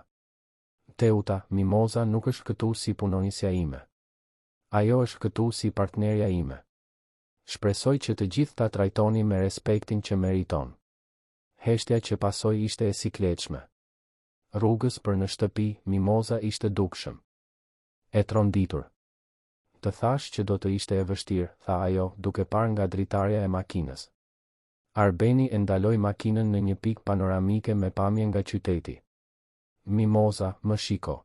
Teuta, Mimoza nuk është këtu si punonisja ime. Ajo është këtu si partnerja ime. Shpresoj që të gjithë ta trajtoni me respektin që meriton. Heshtja që pasoi ishte e sikletshme. Rrugës për në shtëpi, Mimoza ishte dukshëm. E tronditur. Të thash që do të ishte e vështirë, tha ajo, duke parë nga dritarja e makinës. Arbeni e ndaloi makinën në një pikë panoramike me pamje nga qyteti. Mimoza, më shiko.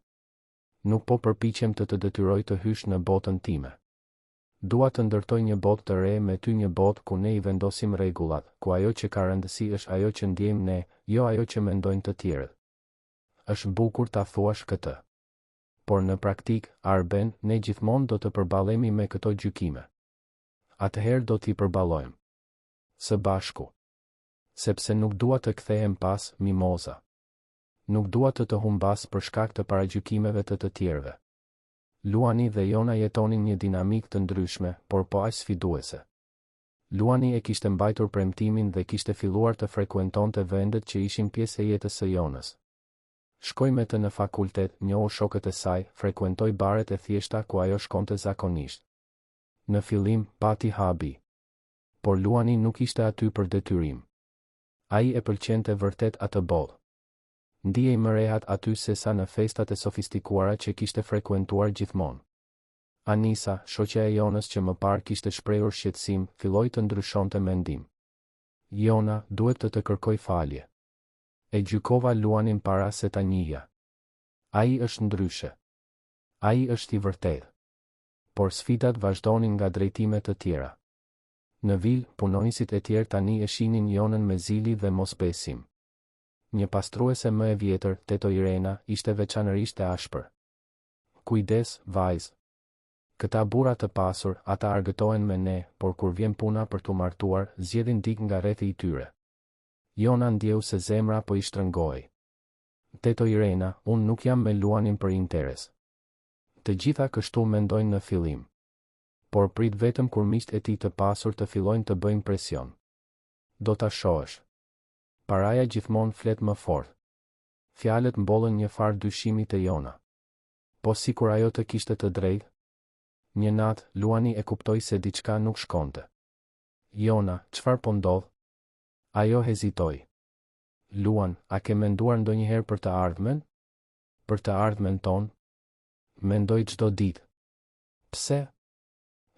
Nuk po përpiqem të të detyroj të hysh në botën time. Dua të ndërtoj një botë të re me ty, një botë ku ne I vendosim rregullat, ku ajo që ka rëndësi është ajo që ndjejmë ne, jo ajo që mendojnë të tjerët. Është bukur ta thuash këtë. Por në praktik, Arben, ne gjithmonë do të përballemi me këto gjykime. Atëherë do t'i përballojmë. Së bashku. Sepse nuk dua të kthehem pas, Mimoza. Nuk dua të humbas për shkak të paragjykimeve të tjerëve. Luani dhe Jona jetonin një dinamik të ndryshme, por po aq sfiduese. Luani e kishte mbajtur premtimin dhe kishte filluar të frekuentonte vendet që ishin pjesë e jetës së Jonës. Shkoi me të në fakultet, njohu shokët e saj, frekuentoi baret e thjeshta ku ajo shkonte zakonisht. Në fillim, pati habi. Por Luani nuk ishte aty për detyrim. Ai e pëlqente vërtet atë botë. Ndihej më rehat aty se sa në festat e sofistikuara që kishte frekuentuar gjithmonë. Anisa, shoqja e Jonës që më parë kishte shprehur shqetësim, filloi të ndryshonte mendim. Jona, duhet të kërkoj falje. E gjykova Luanin para se ta njihja. Ai është ndryshe. Ai është I vërtetë. Por sfidat vazhdonin nga drejtime të tjera. Në vil, punonësit e tjerë tani e shihnin Jonën me zili dhe mosbesim. Një pastruese më e vjetër, teto Irena, ishte veçanërisht e ashpër. Kujdes, vajzë. Këta burra të pasur, ata argëtohen me ne, por kur vjen puna për t'u martuar, zgjedhin dik nga rrethi I tyre. Jona ndjeu se zemra po I shtrëngoi. Teto Irena, unë nuk jam me Luanin për interes. Të gjitha kështu mendojnë në fillim. Por prit vetëm kur miqtë e tij të pasur të fillojnë të bëjnë presion. Do ta shohësh. Paraja gjithmonë flet më fort. Fjalët mbollën një farë dyshimi te Jona. Po sikur ajo të kishte të drejtë. Një natë, Luani e kuptoi se diçka nuk shkonte. Jona, çfarë po ndodh? Ajo hezitoi. Luan, a ke menduar ndonjëherë për të ardhmen? Për të ardhmen tonë? Mendoj çdo ditë. Pse?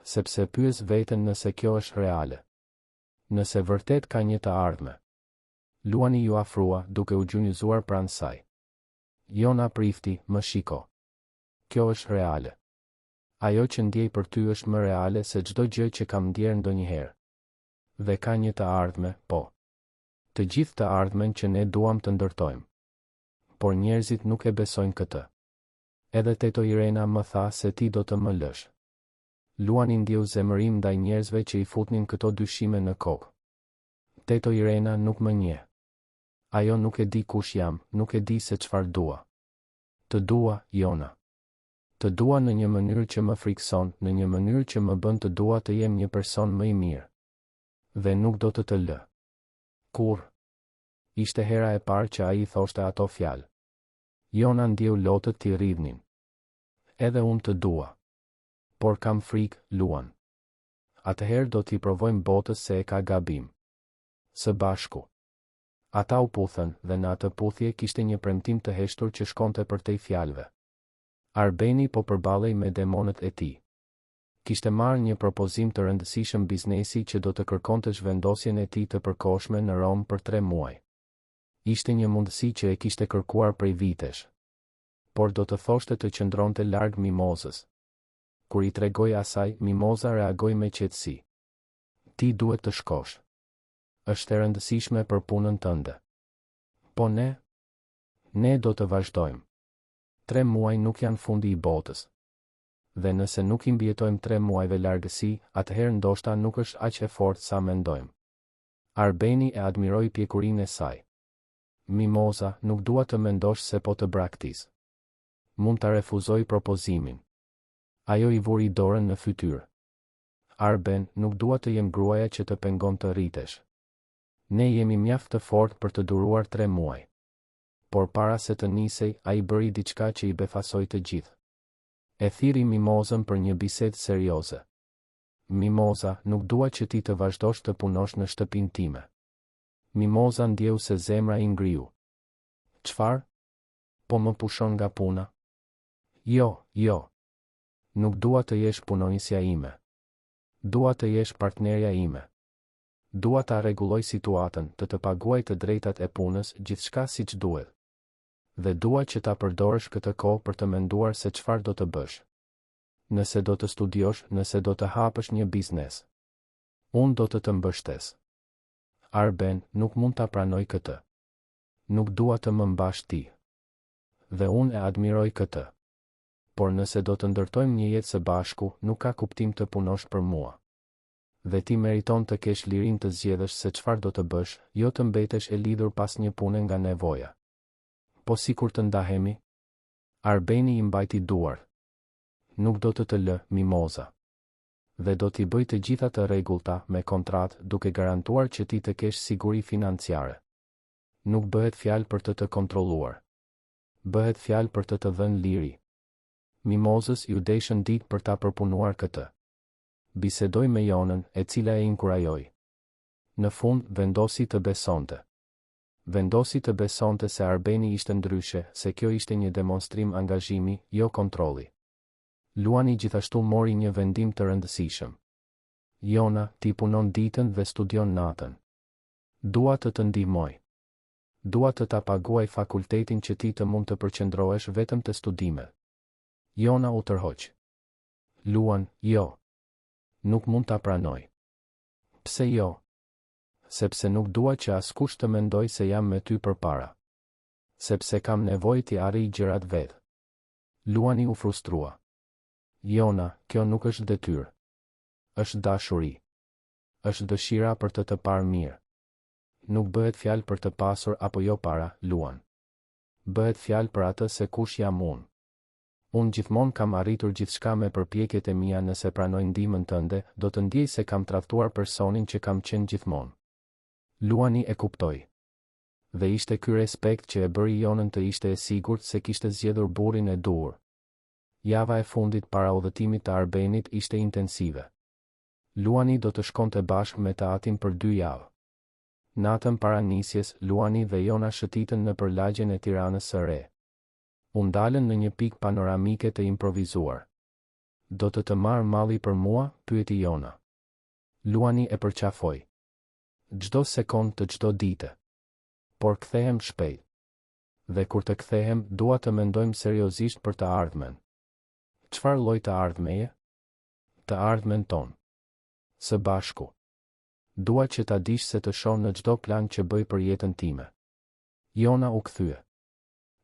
Sepse pyes veten nëse kjo është reale. Nëse vërtet ka një të ardhme. Luani ju afrua, duke u gjunjëzuar pranë saj. Jona prifti, më shiko. Kjo është reale. Ajo që ndjej për ty është më reale se çdo gjë që kam ndjer ndonjëherë. Dhe ka një të ardhme, po. Të gjithë të ardhmen që ne duam të ndërtojmë. Por njerëzit nuk e besojnë këtë. Edhe teto Irena më tha se ti do të më lësh. Luani ndjeu zemërim ndaj njerëzve që I futnin këto dyshime në kokë. Teto Irena nuk më njeh. Ajo nuk e di kush jam, nuk e di se çfarë dua. Të dua, Jona. Të dua në një mënyrë që më frikson, në një mënyrë që më bën të dua të jem një person më I mirë. Dhe nuk do të lë. Kur? Ishte hera e parë që ai I thoshte ato fjalë. Jona ndjeu lotët t'i rridhnin. Edhe unë të dua. Por kam frikë, Luan. Atëherë do t'i provojmë botës se e ka gabim. Së bashku. Ata u puthën dhe në atë puthje kishte një premtim të heshtur që shkonte përtej fjalëve. Arbeni po përballej me demonët e tij. Kishte marrë një propozim të rëndësishëm biznesi që do të kërkonte zhvendosjen e tij të përkohshme në Rom për 3 muaj. Ishte një mundësi që e kishte kërkuar prej vitesh. Por do të thoshte të qëndronte larg Mimozës. Kur I tregoi asaj, Mimoza reagoi me qetësi. Ti duhet të shkosh. Është e rëndësishme për punën tënde. Po ne? Ne do të vazhdojmë. 3 muaj nuk janë fundi I botës. Dhe nëse nuk I mbijetojmë 3 muajve largësi, atëherë ndoshta nuk është aq e fortë sa mendojmë. Arbeni e admiroi pjekurinë e saj. Mimoza, nuk dua të mendosh se po të braktis. Mund ta refuzoj propozimin. Ajo I vuri dorën në fytyrë. Arben, nuk dua të jem gruaja që të pengon të rritesh. Ne jemi mjaft të fortë për të duruar 3 muaj. Por para se të nisej, ai bëri diçka që I befasoi të gjithë. E thiri Mimozën për një bisedë serioze. Mimoza, nuk dua që ti të vazhdosh të punosh në shtëpinë time. Mimoza ndjeu se zemra I ngriu. Çfarë? Po më pushon nga puna? Jo, jo. Nuk dua të jesh punonjësja ime. Dua të jesh partnerja ime. Dua ta rregulloj situatën, të paguaj të drejtat e punës, gjithçka siç duhet. Dhe dua që ta përdorësh këtë kohë për të menduar se çfarë do të bësh. Nëse do të studiosh, nëse do të hapësh një biznes. Unë do të mbështes. Arben, nuk mund ta pranoj këtë. Nuk dua të më mbash ti. Dhe unë e admiroj këtë. Por nëse do të ndërtojmë një jetë së bashku, nuk ka kuptim të punosh për mua. Dhe ti meriton të kesh lirinë të zgjedhësh se çfarë do të bësh, jo të mbetesh e lidhur pas një pune nga nevoja. Po si kur të ndahemi? Arbeni i mbajti duar. Nuk do të lë, Mimoza. Dhe do t'i bëj të gjitha të rregullta me kontratë, duke garantuar që ti të kesh siguri financiare. Nuk bëhet fjalë për të kontrolluar. Bëhet fjalë për të dhënë liri. Mimozës ju deshën ditë për ta përpunuar këtë. Bisedoj me Jonën, e cila e inkurajoi. Në fund vendosi të besonte. Vendosi të besonte se Arbeni ishte ndryshe, se kjo ishte një demonstrim angazhimi, jo kontrolli. Luani gjithashtu mori një vendim të rëndësishëm. Jona, ti punon ditën dhe studion natën. Dua të ndihmoj. Dua të ta paguaj fakultetin që ti të mund të përqendrohesh vetëm te studimet. Jona u tërhoq. Luan, jo. Nuk mund ta pranoj. Pse jo? Sepse nuk dua që askush të mendoj se jam me ty përpara. Sepse kam nevojë t'i arrij gjërat vet. Luani u frustrua. Jona, kjo nuk është detyrë. Është dashuri. Është dëshira për të parë mirë. Nuk bëhet fjalë për të pasur apo jo para, Luan. Bëhet fjalë për atë se kush jam unë. Unë gjithmonë kam arritur gjithçka me përpjekjet e mia, nëse pranoj ndihmën tënde, do të ndjej se kam tradhtuar personin që kam qenë gjithmonë. Luani e kuptoi. Dhe ishte ky respekt që e bëri Jonën të ishte e sigurt se kishte zgjedhur burrin e duhur. Java e fundit para udhëtimit të Arbenit ishte intensive. Luani do të shkonte bashkë me të atin për 2 javë. Natën para nisjes, Luani dhe Jona shëtitën nëpër lagjen e Tiranës së Re. U ndalën në një pikë panoramike të improvizuar. Do të marr malli për mua? Pyeti Jona. Luani e përqafoi. Çdo sekond të çdo dite. Por kthehem shpejt. Dhe kur të kthehem, dua të mendojmë seriozisht për të ardhmen. Çfarë lloj të ardhmeje? Të ardhmen ton. Së bashku. Dua që ta dish se të shoh në çdo plan që bëj për jetën time. Jona u kthye.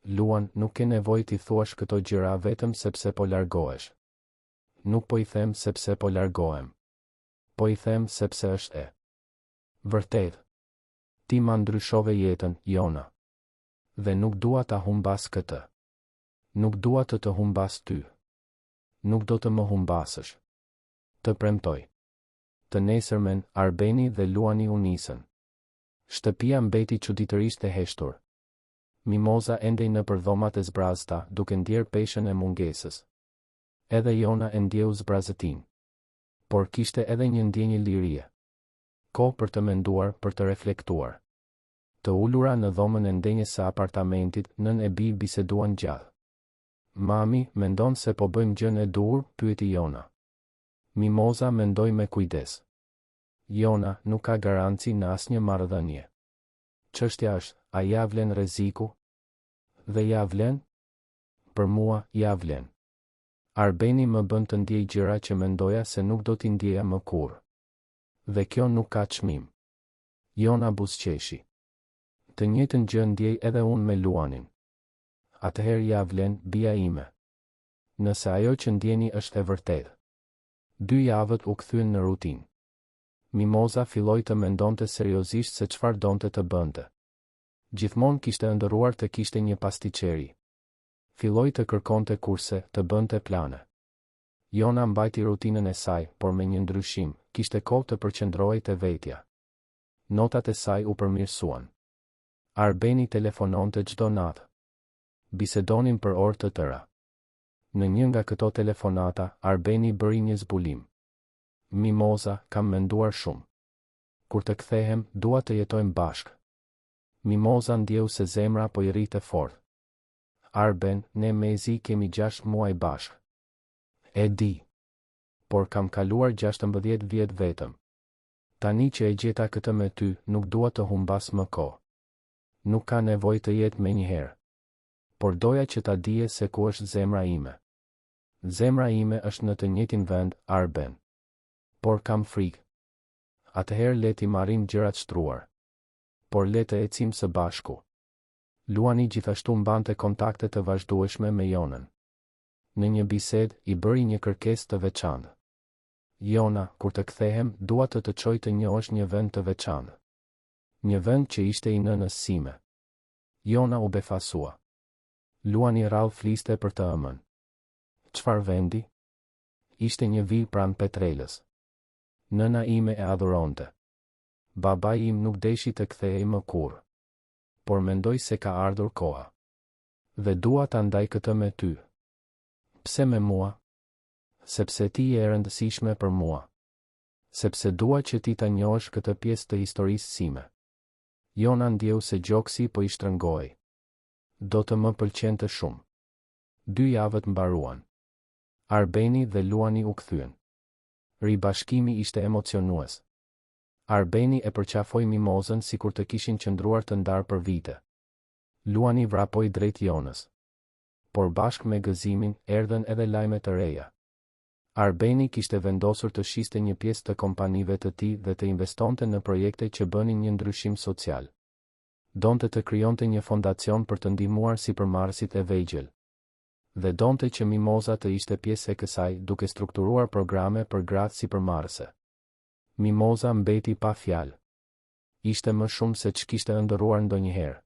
Luan, nuk ke nevojë t'i thuash këto gjëra vetëm sepse po largohesh. Nuk po i them sepse po largohem. Po i them sepse është e vërtet. Ti ma ndryshove jetën, Jona. Dhe nuk dua ta humbas këtë. Nuk dua të humbas ty. Nuk do të më humbasësh. Të premtoj. Të nesërmen, Arbeni dhe Luani u nisën. Shtëpia mbeti çuditërisht e heshtur. Mimoza endej në përdhomat e zbrazta, duke ndjer peshën e mungesës. Edhe Jona e ndjeu zbrazëtin. Por kishte edhe një ndjenjë lirie. Kohë për të menduar, për të reflektuar. Të ulura në dhomën e ndenjes së apartamentit, nën e bi biseduan gjallë. Mami, mendon se po bëjmë gjën e duhur? Pyeti Jona. Mimoza mendoi me kujdes. Jona, nuk ka garanci në asnjë marrëdhënie. Çështja është, a ja vlen rreziku? Dhe ja vlen? Për mua, ja vlen. Arbeni më bën të ndjej gjëra që mendoja se nuk do t'i ndjeja më kurrë. Dhe kjo nuk ka çmim. Jona buzëqeshi. Të njëjtën gjë ndjej edhe unë me Luanin. Atëherë ja vlen, bija ime. Nëse ajo që ndjeni është e vërtetë. 2 javët u kthyen në rutinë. Mimoza filloi të mendonte seriozisht se çfarë donte të bënte. Gjithmonë kishte ëndërruar të kishte një pastiçeri. Filloi të kërkonte kurse, të bënte plane. Jona mbajti rutinën e saj, por me një ndryshim, kishte kohë të përqendrohej te vetja. Notat e saj u përmirësuan. Arbeni telefononte çdo natë. Bisedonin për orë të tëra. Në një nga këto telefonata, Arbeni bëri një zbulim. Mimoza, kam menduar shumë. Kur të kthehem, dua të jetojmë bashkë. Mimoza ndjeu se zemra po I rrite fort. Arben, ne mezi kemi 6 muaj bashkë. E di. Por kam kaluar 16 vjet vetëm. Tani që e gjeta këtë me ty, nuk dua të humbas më kohë. Nuk ka nevojë të jetë me njëherë. Por doja që ta dije se ku është zemra ime. Zemra ime është në të njëjtin vend, Arben. Por kam frikë. Atëherë le t'i marrim gjërat shtruar. Por le të ecim së bashku. Luani gjithashtu mbante kontakte të vazhdueshme me Jonën. Në një bisedë i bëri një kërkesë të veçantë. Jona, kur të kthehem, dua të çoj të njohësh një vend të veçantë. Një vend që ishte i nënës sime. Jona u befasua. Luani rrallë fliste për të ëmën. Çfarë vendi? Ishte një vijë pranë Petrelës. Nëna ime e adhuronte. Babai im nuk deshi të kthehej më kurrë. Por mendoj se ka ardhur koha. Dhe dua ta ndaj këtë me ty. Pse me mua? Sepse ti je e rëndësishme për mua. Sepse dua që ti ta njohësh këtë pjesë të historisë sime. Jona ndjeu se gjoksi po i shtrëngoi. Do të më pëlqente shumë. 2 javët mbaruan. Arbeni dhe Luani u kthyen. Ribashkimi ishte emocionues. Arbeni e përqafoi Mimozën sikur të kishin qëndruar të ndarë për vite. Luani vrapoi drejt Jonës. Por bashkë me gëzimin, erdhen edhe lajme të reja. Arbeni kishte vendosur të shiste një pjesë të kompanive të tij dhe të investonte në projekte që bënin një ndryshim social. Donte të krijonte një fondacion për të ndihmuar sipërmarrësit e vegjël. Dhe donte që Mimoza të ishte pjesë e kësaj, duke strukturuar programe për gratë sipërmarrëse. Mimoza mbeti pa fjalë. Ishte më shumë se ç'kishte ëndërruar ndonjëherë.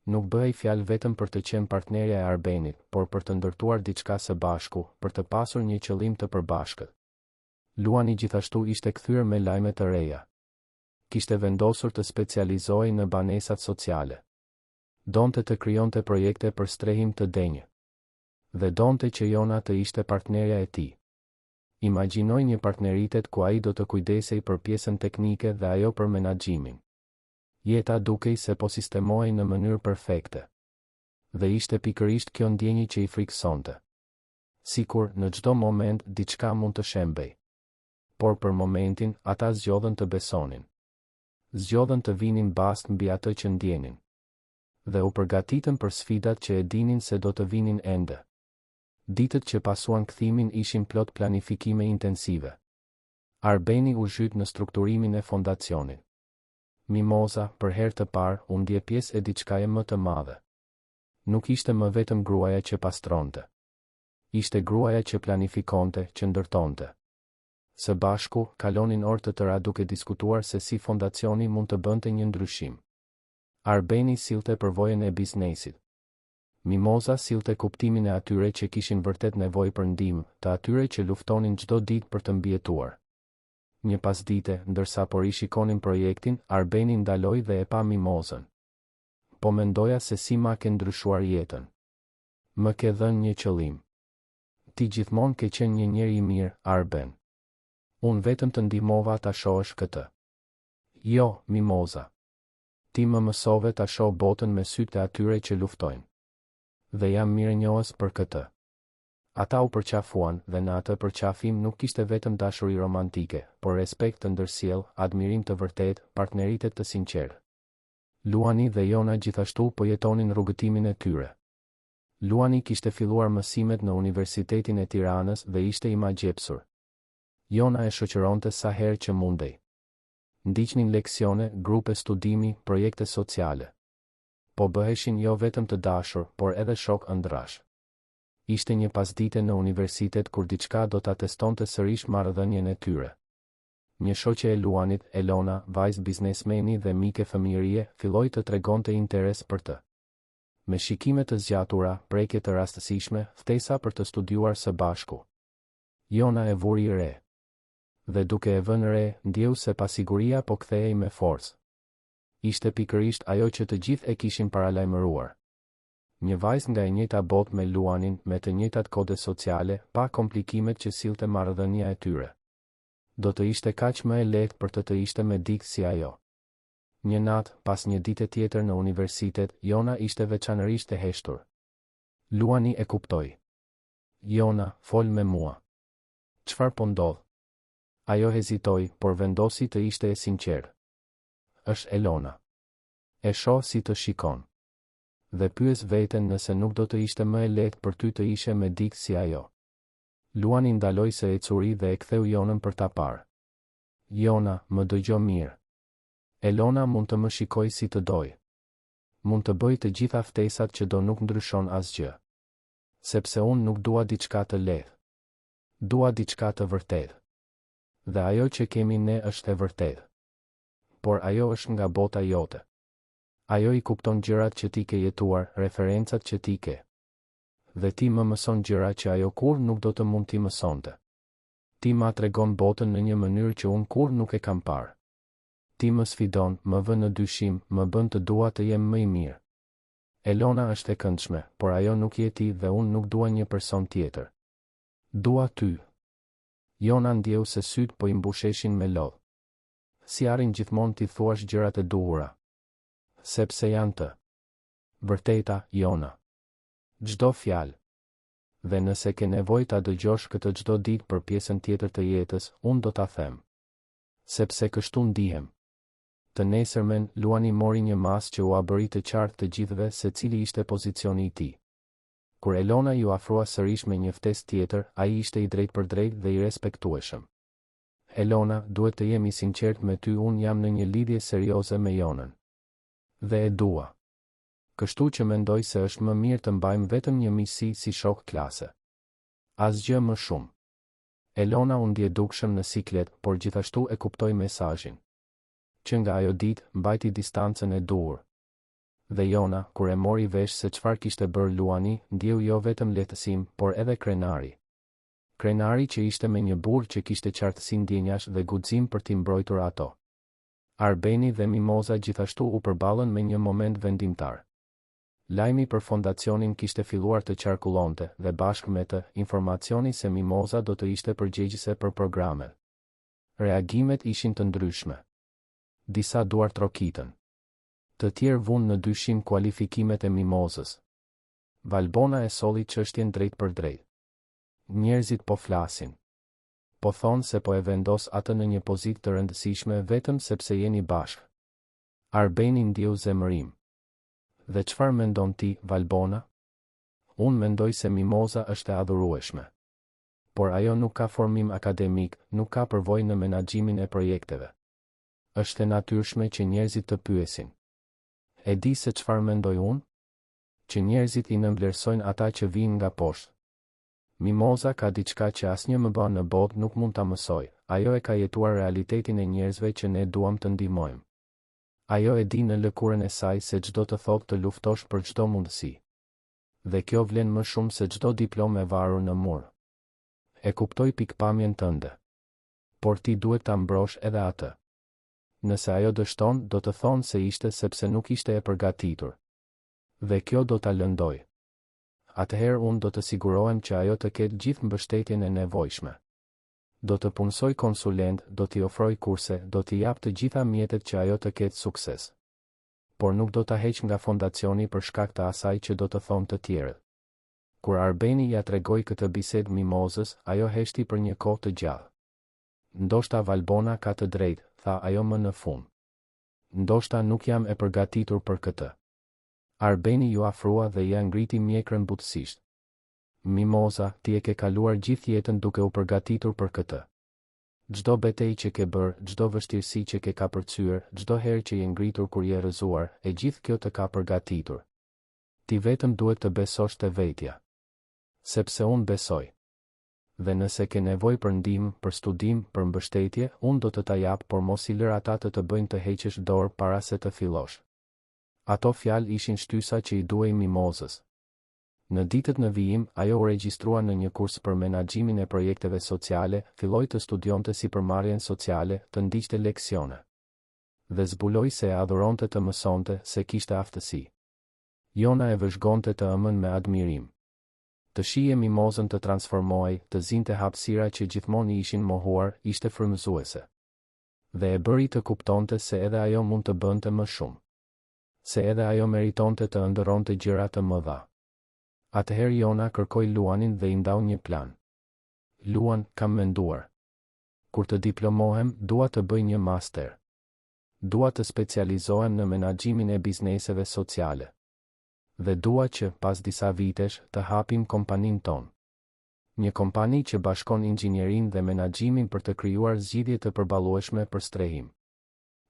Nuk bëhej fjalë vetëm për të qenë partnerja e Arbenit, por për të ndërtuar diçka së bashku, për të pasur një qëllim të përbashkët. Luani gjithashtu ishte kthyer me lajme të reja. Kishte vendosur të specializohej në banesat sociale. Donte të krijonte projekte për strehim të denjë. Dhe donte që Jona të ishte partnerja e tij. Imagjinoj një partneritet ku ai do të kujdesej për pjesën teknike dhe ajo për menaxhimin. Jeta dukej se po sistemohej në mënyrë perfekte. Dhe ishte pikërisht kjo ndjenjë që i frikësonte. Sikur në çdo moment diçka mund të shembej. Por për momentin ata zgjodhen të besonin. Zgjodhen të vinin bast mbi atë që ndjenin. Dhe u përgatitën për sfidat që e dinin se do të vinin ende. Ditët që pasuan kthimin ishin plot planifikime intensive. Arbeni u zhyt në strukturimin e fondacionit. Mimoza, për herë të parë, u ndje pjesë e diçkaje më të madhe. Nuk ishte më vetëm gruaja që pastronte. Ishte gruaja që planifikonte, që ndërtonte. Së bashku, kalonin orë të tëra duke diskutuar se si fondacioni mund të bënte një ndryshim. Arbeni sillte përvojën e biznesit. Mimoza sillte kuptimin e atyre që kishin vërtet nevojë për ndihmë, të atyre që luftonin çdo ditë për të mbijetuar. Një pasdite, ndërsa po rishikonin projektin, Arbeni ndaloi dhe e pa Mimozën. Po mendoja se si ma ke ndryshuar jetën. Më ke dhënë një qëllim. Ti gjithmonë ke qenë një njeri i mirë, Arben. Unë vetëm të ndihmova ta shohësh këtë. Jo, Mimoza. Ti më mësove ta shoh botën me sytë e atyre që luftojnë. Dhe jam mirënjohës për këtë. Ata u përqafuan dhe në atë përqafim nuk kishte vetëm dashuri romantike, por respekt të ndërsjell, admirim të vërtet, partneritet të sinqertë. Luani dhe Jona gjithashtu po jetonin rrugëtimin e tyre. Luani kishte filluar mësimet në Universitetin e Tiranës dhe ishte i magjepsur. Jona e shoqëronte sa herë që mundej. Ndiqnin leksione, grupe studimi, projekte sociale. Po bëheshin jo vetëm të dashur, por edhe shok ëndrash. Ishte një pasdite në universitet kur diçka do ta testonte sërish marrëdhënien e tyre. Një shoqe e Luanit, Elona, vajzë biznesmeni dhe mike fëmijërie, filloi të tregonte interes për të. Me shikime të zgjatura, prekje të rastësishme, ftesa për të studiuar së bashku. Jona e vuri re. Dhe duke e vënë re, ndjeu se pasiguria po kthehej me forcë. Ishte pikërisht ajo që të gjithë e kishin paralajmëruar. Një vajzë nga e njëjta botë me Luanin, me të njëjtat kode sociale, pa komplikimet që sillte marrëdhënia e tyre. Do të ishte kaq më e lehtë për të ishte me dikë si ajo. Një natë, pas një dite tjetër në universitet, Jona ishte veçanërisht e heshtur. Luani e kuptoi. Jona, fol me mua. Çfarë po ndodh? Ajo hezitoi, por vendosi të ishte e sinqertë. Është Elona. E shoh si të shikon. Dhe pyes veten nëse nuk do të ishte më e lehtë për ty të ishe me dikë si ajo. Luani ndaloi se ecuri dhe e ktheu Jonën për ta parë. Jona, më dëgjo mirë. Elona mund të më shikoj si të doj. Mund të bëj të gjitha ftesat që do, nuk ndryshon asgjë. Sepse unë nuk dua diçka të lehtë. Dua diçka të vërtetë. Dhe ajo që kemi ne është e vërtetë. Por ajo është nga bota jote. Ajo i kupton gjërat që ti ke jetuar, referencat që ti ke. Dhe ti më mëson gjëra që ajo kur nuk do të mund t'i mësonte. Ti ma tregon botën në një mënyrë që unë kur nuk e kam parë. Ti më sfidon, më vën në dyshim, më bën të dua të jem më i mirë. Elona është e këndshme, por ajo nuk je ti dhe unë nuk dua një person tjetër. Dua ty. Jona ndjeu se syt po i mbusheshin me lodh. Si arrin gjithmonë t'i thuash gjërat e duhura. Sepse janë të vërteta, Jona. Çdo fjalë. Dhe nëse ke nevojë ta dëgjosh këtë çdo ditë për pjesën tjetër të jetës, unë do ta them. Sepse kështu ndihem. Të nesërmen, Luani mori një mas që u abëri të qartë të gjithëve se cili ishte pozicioni i tij. Kur Elona ju afrua sërish me një ftesë tjetër, ai ishte i drejtë për drejtë dhe i respektueshëm. Elona, duhet të jemi sinqert me ty, unë jam në një lidhje serioze me Jonën. Dhe e dua. Kështu që mendoj se është më mirë të mbajmë vetëm një miqësi si shok klase. Asgjë më shumë. Elona u ndje dukshëm në siklet, por gjithashtu e kuptoi mesazhin. Që nga ajo ditë mbajti distancën e duhur. Dhe Jona, kur e mori vesh se çfarë kishte bërë Luani, ndjeu jo vetëm lehtësim, por edhe krenari. Krenari që ishte me një burr që kishte qartësi ndjenjash dhe guxim për t'i mbrojtur ato. Arbeni dhe Mimoza gjithashtu u përballën me një moment vendimtar. Lajmi për fondacionin kishte filluar të qarkullonte dhe bashkë me të, informacioni se Mimoza do të ishte përgjegjëse për programet. Reagimet ishin të ndryshme. Disa duar trokitën. Të tjerë vunë në dyshim kualifikimet e Mimozës. Valbona e solli çështjen drejt për drejt. Njerëzit po flasin. Po thonë se po e vendos atë në një pozitë të rëndësishme vetëm sepse jeni bashkë. Arbeni ndjeu zemërim. Dhe çfarë mendon ti, Valbona? Unë mendoj se Mimoza është e adhurueshme. Por ajo nuk ka formim akademik, nuk ka përvojë në menaxhimin e projekteve. Është e natyrshme që njerëzit të pyesin. E di se çfarë mendoj unë? Që njerëzit i nënvlerësojnë ata që vijnë nga poshtë. Mimoza ka diçka që asnjë MBA në botë nuk mund ta mësoj. Ajo e ka jetuar realitetin e njerëzve që ne duam të ndihmojmë. Ajo e di në lëkurën e saj se çdo të thotë të luftosh për çdo mundësi. Dhe kjo vlen më shumë se çdo diplomë e varur në mur. E kuptoj pikpamjen tënde. Por ti duhet ta mbrosh edhe atë. Nëse ajo dështon, do të thonë se ishte sepse nuk ishte e përgatitur. Dhe kjo do ta lëndoj. Atëherë unë do të sigurohem që ajo të ketë gjithë mbështetjen e nevojshme. Do të punësoj konsulent, do t'i ofroj kurse, do t'i jap të gjitha mjetet që ajo të ketë sukses. Por nuk do ta heq nga fondacioni për shkak të asaj që do të thonë të tjerët. Kur Arbeni ja tregoi këtë bisedë Mimozës, ajo heshti për një kohë të gjallë. Ndoshta Valbona ka të drejtë, tha ajo më në fund. Ndoshta nuk jam e përgatitur për këtë. Arbeni ju afrua dhe ja ngriti mjekrën butësisht. Mimoza, ti e ke kaluar gjithë jetën duke u përgatitur për këtë. Çdo betejë që ke bërë, çdo vështirësi që ke kapërcyer, çdo herë që je ngritur kur je rrëzuar, e gjithë kjo të ka përgatitur. Ti vetëm duhet të besosh te vetja. Sepse unë besoj. Dhe nëse ke nevojë për ndihmë, për studim, për mbështetje, unë do të ta jap, por mos i lër ata të bëjnë të heqësh dorë para se të fillosh. Ato fjalë ishin shtysa që i duhej Mimozës. Në ditët në vijim, ajo u regjistrua në një kurs për menaxhimin e projekteve sociale, filloi të studionte sipërmarrjen sociale, të ndiqte leksione. Dhe zbuloi se e adhuronte të mësonte, se kishte aftësi. Jona e vëzhgonte të ëmën me admirim. Të shije Mimozën të transformohej, të zinte hapësira që gjithmonë i ishin mohuar, ishte frymëzuese. Dhe e bëri të kuptonte se edhe ajo mund të bënte më shumë. Se edhe ajo meritonte të ëndërronte gjëra të mëdha. Atëherë Jona kërkoi Luanin dhe i ndau një plan. Luan, kam menduar. Kur të diplomohem, dua të bëj një master. Dua të specializohem në menaxhimin e bizneseve sociale. Dhe dua që, pas disa vitesh, të hapim kompaninë tonë. Një kompani që bashkon inxhinierin dhe menaxhimin për të krijuar zgjidhje të përballueshme për strehim.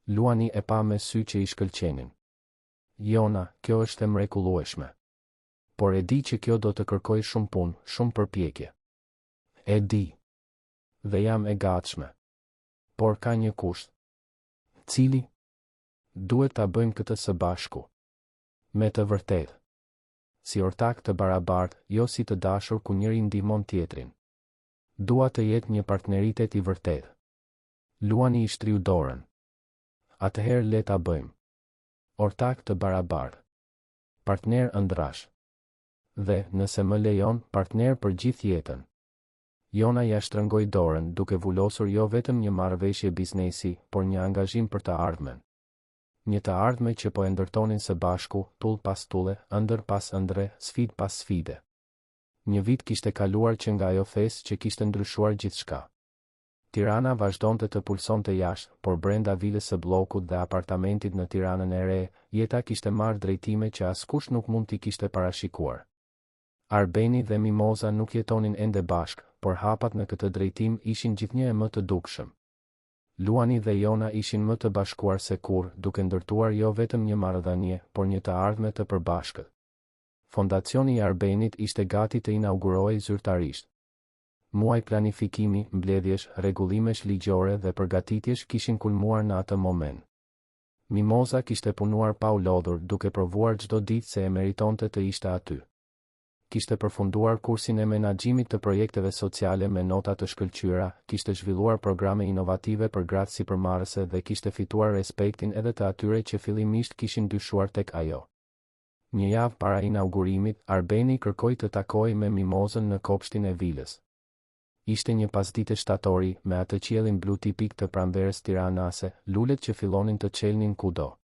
Luani e pa me sy që i shkëlqenin. Jona, kjo është e mrekullueshme. Por e di që kjo do të kërkoj shumë punë, shumë përpjekje. E di. Dhe jam e gatshme. Por ka një kusht. Cili? Duhet ta bëjmë këtë së bashku. Me të vërtetë. Si ortak të barabartë, jo si të dashur ku njëri ndihmon tjetrin. Dua të jetë një partneritet i vërtetë. Luani i shtriu dorën. Atëherë le ta bëjmë. Ortak të barabartë. Partner ëndrash. Dhe, nëse më lejon, partner për gjithë jetën. Jona ja shtrëngoi dorën duke vulosur jo vetëm një marrëveshje biznesi, por një angazhim për të ardhmen. Një të ardhme që po e ndërtonin së bashku, tull pas tulle, ëndër pas ëndre, sfidë pas sfide. Një vit kishte kaluar që nga ajo festë që kishte ndryshuar gjithçka. Tirana vazhdonte të pulsonte jashtë, por brenda vilës së bllokut dhe apartamentit në Tiranën e Re, jeta kishte marrë drejtime që askush nuk mund t'i kishte parashikuar. Arbeni dhe Mimoza nuk jetonin ende bashk, por hapat në këtë drejtim ishin gjithnjë e më të dukshëm. Luani dhe Jona ishin më të bashkuar se kur, duke ndërtuar jo vetëm një marrëdhënie, por një të ardhme të përbashkët. Fondacioni i Arbenit ishte gati të inaugurohej zyrtarisht. Muaj planifikimi, mbledhjesh, rregullimesh ligjore dhe përgatitjesh kishin kulmuar në atë moment. Mimoza kishte punuar pa u lodhur, duke provuar çdo ditë se e meritonte të ishte aty. Kishte përfunduar kursin e menaxhimit të projekteve sociale me nota të shkëlqyera, kishte zhvilluar programe inovative për gratë sipërmarrëse dhe kishte fituar respektin edhe të atyre që fillimisht kishin dyshuar tek ajo. Një javë para inaugurimit, Arbeni kërkoi të takojë me Mimozën në kopshtin e vilës. Ishte një pasdite shtatori, me atë qiellin blu tipik të pranverës tiranase, lulet që fillonin të çelnin kudo.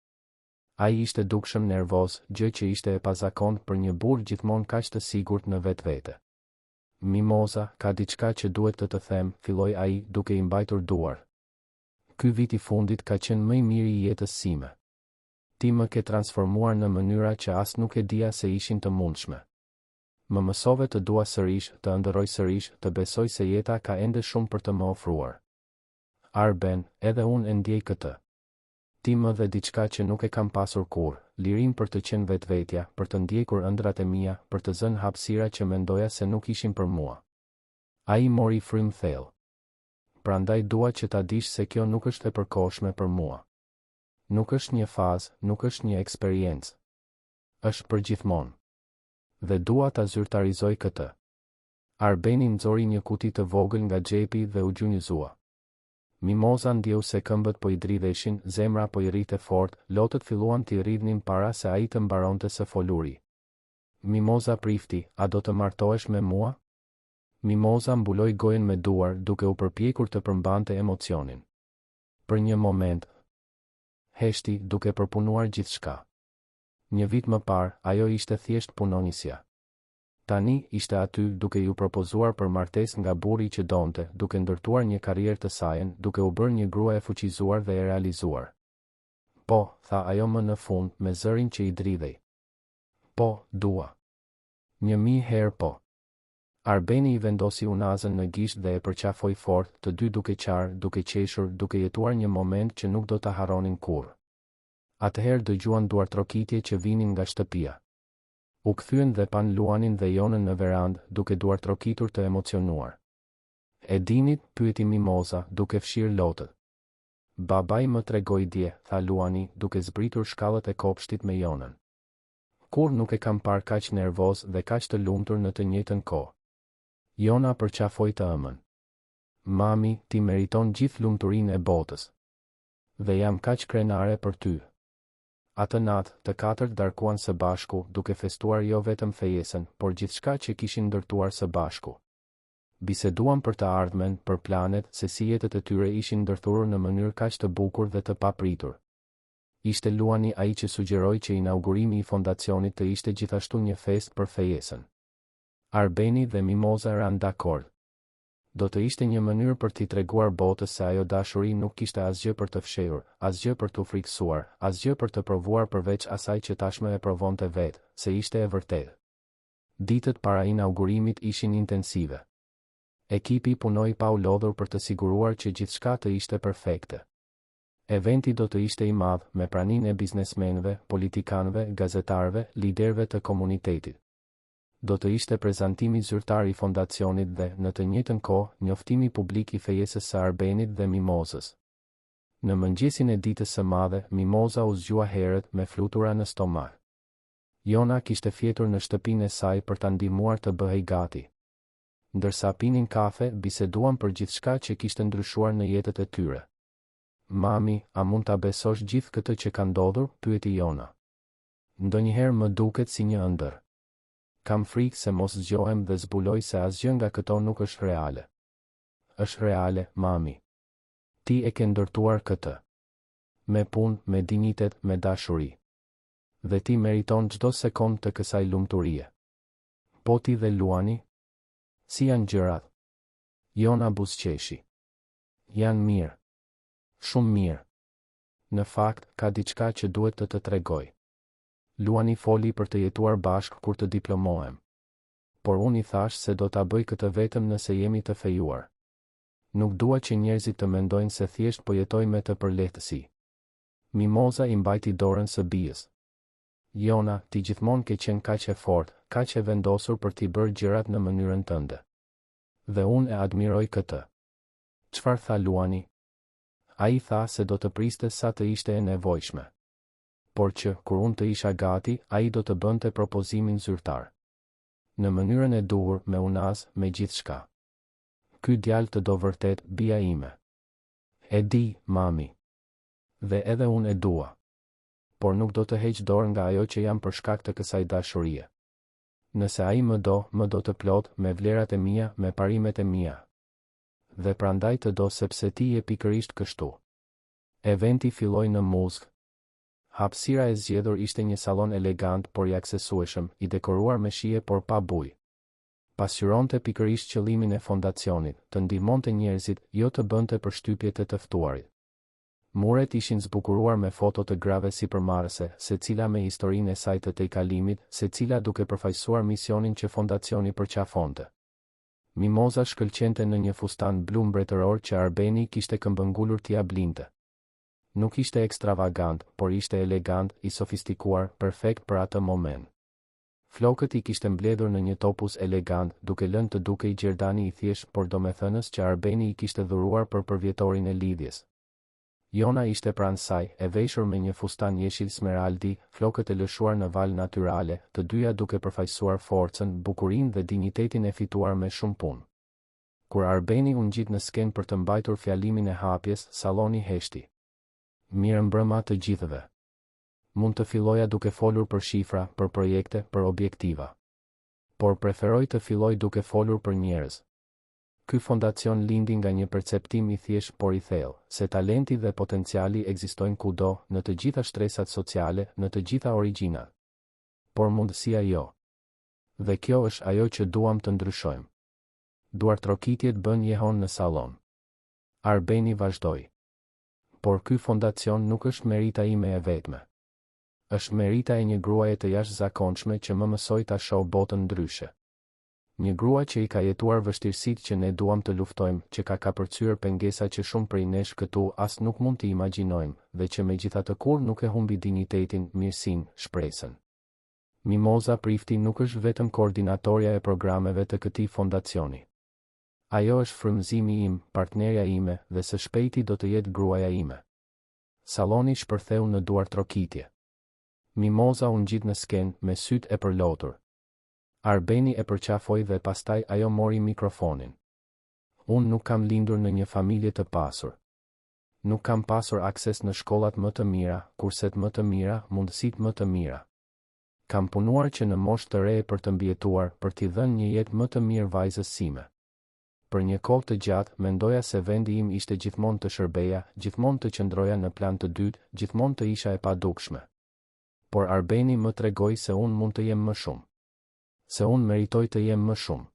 Ai ishte dukshëm nervoz, gjë që ishte e pazakontë për një burr gjithmonë kaq të sigurt në vetvete. Mimoza, ka diçka që duhet të të them, filloi ai, duke i mbajtur duar. Ky vit i fundit ka qenë më i miri i jetës sime. Ti më ke transformuar në mënyra që as nuk e dija se ishin të mundshme. Më mësove të dua sërish, të ëndërroj sërish, të besoj se jeta ka ende shumë për të më ofruar. Arben, edhe unë e ndjej këtë. Ti më dhe diçka që nuk e kam pasur kur, lirin për të qenë vetvetja, për të ndjekur ëndrat e mia, për të zënë hapësira që mendoja se nuk ishin për mua. Ai mori frym thellë. Prandaj dua që ta dish se kjo nuk është e përkohshme për mua. Nuk është një fazë, nuk është një eksperiencë. Është për gjithmonë. Dhe dua ta zyrtarizoj këtë. Arbeni nxori një kuti të vogël nga xhepi dhe u gjunjëzua. Mimoza ndjeu se këmbët po i dridheshin, zemra po i rrite fort, lotët filluan t'i rridhnin para se ai të mbaronte së foluri. Mimoza prifti, a do të martohesh me mua? Mimoza mbuloi gojen me duar, duke u përpjekur të përmbante emocionin. Për një moment, heshti, duke përpunuar gjithçka. Një vit më parë, ajo ishte thjesht punonisja. Tani ishte aty duke ju propozuar për martesë nga burri që donte, duke ndërtuar një karrierë të saj, duke u bërë një grua e fuqizuar dhe e realizuar. Po, tha ajo më në fund, me zërin që i dridhej. Po, dua. 1000 herë po. Arbeni i vendosi unazën në gisht dhe e përqafoi fort, të dy duke qarë, duke qeshur, duke jetuar një moment që nuk do ta harronin kurrë. Atëherë dëgjuan duartrokitje që vinin nga shtëpia. U kthyen dhe pan Luanin dhe Jonën në verandë, duke duartrokitur të emocionuar. E dinit, pyeti Mimoza, duke fshirë lotët. Babai më tregoi dje, tha Luani, duke zbritur shkallët e kopshtit me Jonën. Kur nuk e kam parë kaq nervoz dhe kaq të lumtur në të njëjtën kohë. Jona përqafoi të ëmën. Mami, ti meriton gjithë lumturinë e botës. Dhe jam kaq krenare për ty. Atë natë, të katërt darkuan së bashku, duke festuar jo vetëm fejesën, por gjithçka që kishin ndërtuar së bashku. Biseduan për të ardhmen, për planet, se si jetët e tyre ishin ndërthurur në mënyrë kaq të bukur dhe të papritur. Ishte Luani ai që sugjeroi që inaugurimi i fondacionit të ishte gjithashtu një festë për fejesën. Arbeni dhe Mimoza ran dakord. Do të ishte një mënyrë për t'i treguar botës se ajo dashuri nuk kishte asgjë për të fshehur, asgjë për t'u frikësuar, asgjë për të provuar përveç asaj që tashmë e provonte vetë, se ishte e vërtetë. Ditët para inaugurimit ishin intensive. Ekipi punoi pa u lodhur për të siguruar që gjithçka të ishte perfekte. Eventi do të ishte i madh, me praninë e biznesmenëve, politikanëve, gazetarëve, liderëve të komunitetit. Do të ishte prezantimi zyrtar i fondacionit dhe, në të njëjtën kohë, njoftimi publik i fejesës së Arbenit dhe Mimozës. Në mëngjesin e ditës së madhe, Mimoza u zgjua herët me flutura në stomak. Jona kishte fjetur në shtëpinë e saj për ta ndihmuar të bëhej gati. Ndërsa pinin kafe, biseduan për gjithçka që kishte ndryshuar në jetët e tyre. Mami, a mund ta besosh gjithë këtë që ka ndodhur? Pyeti Jona. Ndonjëherë më duket si një ëndër. Kam frikë se mos zgjohem dhe zbuloj se asgjë nga këto nuk është reale. Është reale, mami. Ti e ke ndërtuar këtë. Me punë, me dinjitet, me dashuri. Dhe ti meriton çdo sekond të kësaj lumturie. Po ti dhe Luani? Si janë gjërat? Jona buzëqeshi. Janë mirë. Shumë mirë. Në fakt, ka diçka që duhet të tregoj. Luani foli për të jetuar bashkë kur të diplomohem. Por unë i thash se do ta bëj këtë vetëm nëse jemi të fejuar. Nuk dua që njerëzit të mendojnë se thjesht po jetoj me të për lehtësi. Mimoza i mbajti dorën së bijës. Jona, ti gjithmonë ke qenë kaq e fortë, kaq e vendosur për t'i bërë gjërat në mënyrën tënde. Dhe unë e admiroj këtë. Çfarë tha Luani? Ai tha se do të priste sa të ishte e nevojshme. Por që, kur unë të isha gati, ai do të bënte propozimin zyrtar. Në mënyrën e duhur, me unaz, me gjithçka. Ky djalë të do vërtet, bija ime. E di, mami. Dhe edhe unë e dua. Por nuk do të heq dorë nga ajo që jam për shkak të kësaj dashurie. Nëse ai më do të plot, me vlerat e mia, me parimet e mia. Dhe prandaj të do sepse ti je pikërisht kështu. Eventi filloi në muzikë. Hapësira e zgjedhur ishte një sallon elegant por i aksesueshëm, i dekoruar me shije por pa bujë. Pasqyronte pikërisht qëllimin e fondacionit, të ndihmonte njerëzit, jo të bënte përshtypje të ftuarit. Muret ishin zbukuruar me foto të grave sipërmarrëse, secila me historinë e saj të tejkalimit, secila duke përfaqësuar misionin që fondacioni përqafonte. Mimoza shkëlqente në një fustan blu mbretëror që Arbeni kishte këmbëngulur t'ia blinte. Nuk ishte ekstravagant, por ishte elegant, i sofistikuar, perfekt për atë moment. Flokët i kishte mbledhur në një topuz elegant, duke lënë të dukej gjerdani i thjesht, por domethënës që Arbeni i kishte dhuruar për përvjetorin e lidhjes. Jona ishte pranë saj, e veshur me një fustan jeshil smeraldi, flokët e lëshuar në val natyrale, të dyja duke përfaqësuar forcën, bukurinë dhe dinjitetin e fituar me shumë punë. Kur Arbeni u ngjit në skenë për të mbajtur fjalimin e hapjes, salloni heshti. Mirë mbrëma të gjithëve. Mund të filloja duke folur për shifra, për projekte, për objektiva. Por preferoj të filloj duke folur për njerëz. Ky fondacion lindi nga një perceptim i thjesht por i thellë, se talenti dhe potenciali ekzistojnë kudo, në të gjitha shtresat sociale, në të gjitha origjinat. Por mundësia jo. Dhe kjo është ajo që duam të ndryshojmë. Duartrokitjet bën jehon në sallon. Arbeni vazhdoi. Por ky fondacion nuk është merita ime e vetme. Është merita e një gruaje të jashtëzakonshme që më mësoi ta shoh botën ndryshe. Një grua që i ka jetuar vështirësitë që ne duam të luftojmë, që ka kapërcyer pengesa që shumë prej nesh këtu as nuk mund t'i imagjinojmë, dhe që megjithatë kur nuk e humbi dinjitetin, mirësinë, shpresën. Mimoza Prifti nuk është vetëm koordinatorja e programeve të këtij fondacioni. Ajo është frymëzimi im, partnerja ime, dhe së shpejti do të jetë gruaja ime. Salloni shpërtheu në duartrokitje. Mimoza u ngjit në skenë me sytë e përlotur. Arbeni e përqafoi dhe pastaj ajo mori mikrofonin. Unë nuk kam lindur në një familje të pasur. Nuk kam pasur akses në shkollat më të mira, kurset më të mira, mundësitë më të mira. Kam punuar që në moshë të re për të mbijetuar, për t'i dhënë një jetë më të mirë vajzës sime. Për një kohë të gjatë, mendoja se vendi im ishte gjithmonë të shërbeja, gjithmonë të qëndroja në plan të dytë, gjithmonë të isha e padukshme. Por Arbeni më tregoi se unë mund të jem më shumë. Se unë meritoj të jem më shumë.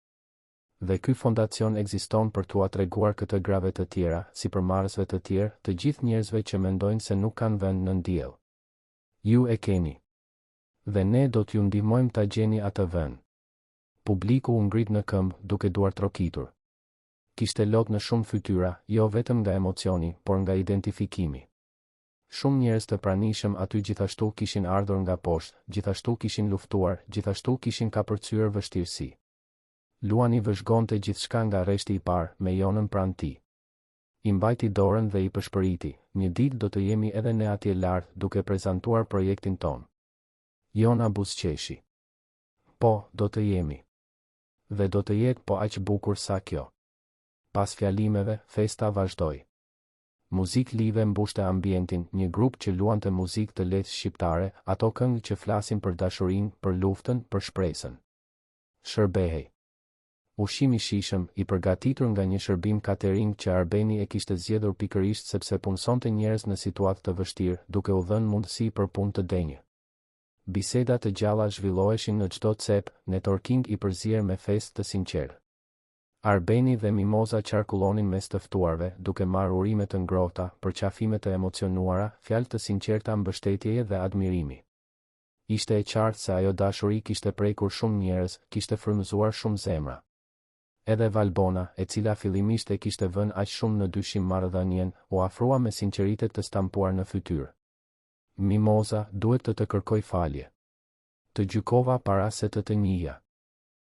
Dhe ky fondacion ekziston për t'ua treguar këtë grave të tjera, si për marrësve të tjerë, të gjithë njerëzve që mendojnë se nuk kanë vend në diell. Ju e keni. Dhe ne do t'ju ndihmojmë ta gjeni atë vend. Publiku u ngrit në këmbë, duke duar trokitur. Kishte lot në shumë fytyra, jo vetëm nga emocioni, por nga identifikimi. Shumë njerëz të pranishëm aty gjithashtu kishin ardhur nga poshtë, gjithashtu kishin luftuar, gjithashtu kishin kapërcyer vështirësi. Luani vëzhgonte gjithçka nga rreshti i parë, me Jonën pranë tij. I mbajti dorën dhe i pëshpëriti, një ditë do të jemi edhe ne atje lart, duke prezantuar projektin ton. Jona buzëqeshi. Po, do të jemi. Dhe do të jetë po aq bukur sa kjo. Pas fjalimeve, festa vazhdoi. Muzikë live mbushte ambientin, një grup që luante muzikë të lehtë shqiptare, ato këngë që flasin për dashurinë, për luftën, për shpresën. Shërbehej. Ushqim i shijshëm, i përgatitur nga një shërbim catering që Arbeni e kishte zgjedhur pikërisht sepse punsonte njerëz në situatë të vështirë, duke u dhënë mundësi për punë të denjë. Biseda të gjalla zhvilloheshin në çdo cep, networking i përzier me festë të sinqertë. Arbeni dhe Mimoza qarkullonin mes të ftuarve, duke marrë urime të ngrohta, përqafime të emocionuara, fjalë të sinqerta mbështetjeje dhe admirimi. Ishte e qartë se ajo dashuri kishte prekur shumë njerëz, kishte frymëzuar shumë zemra. Edhe Valbona, e cila fillimisht e kishte vënë aq shumë në dyshim marrëdhënien, u afrua me sinqeritet të stampuar në fytyrë. Mimoza, duhet të kërkoj falje. Të gjykova para se të njihja.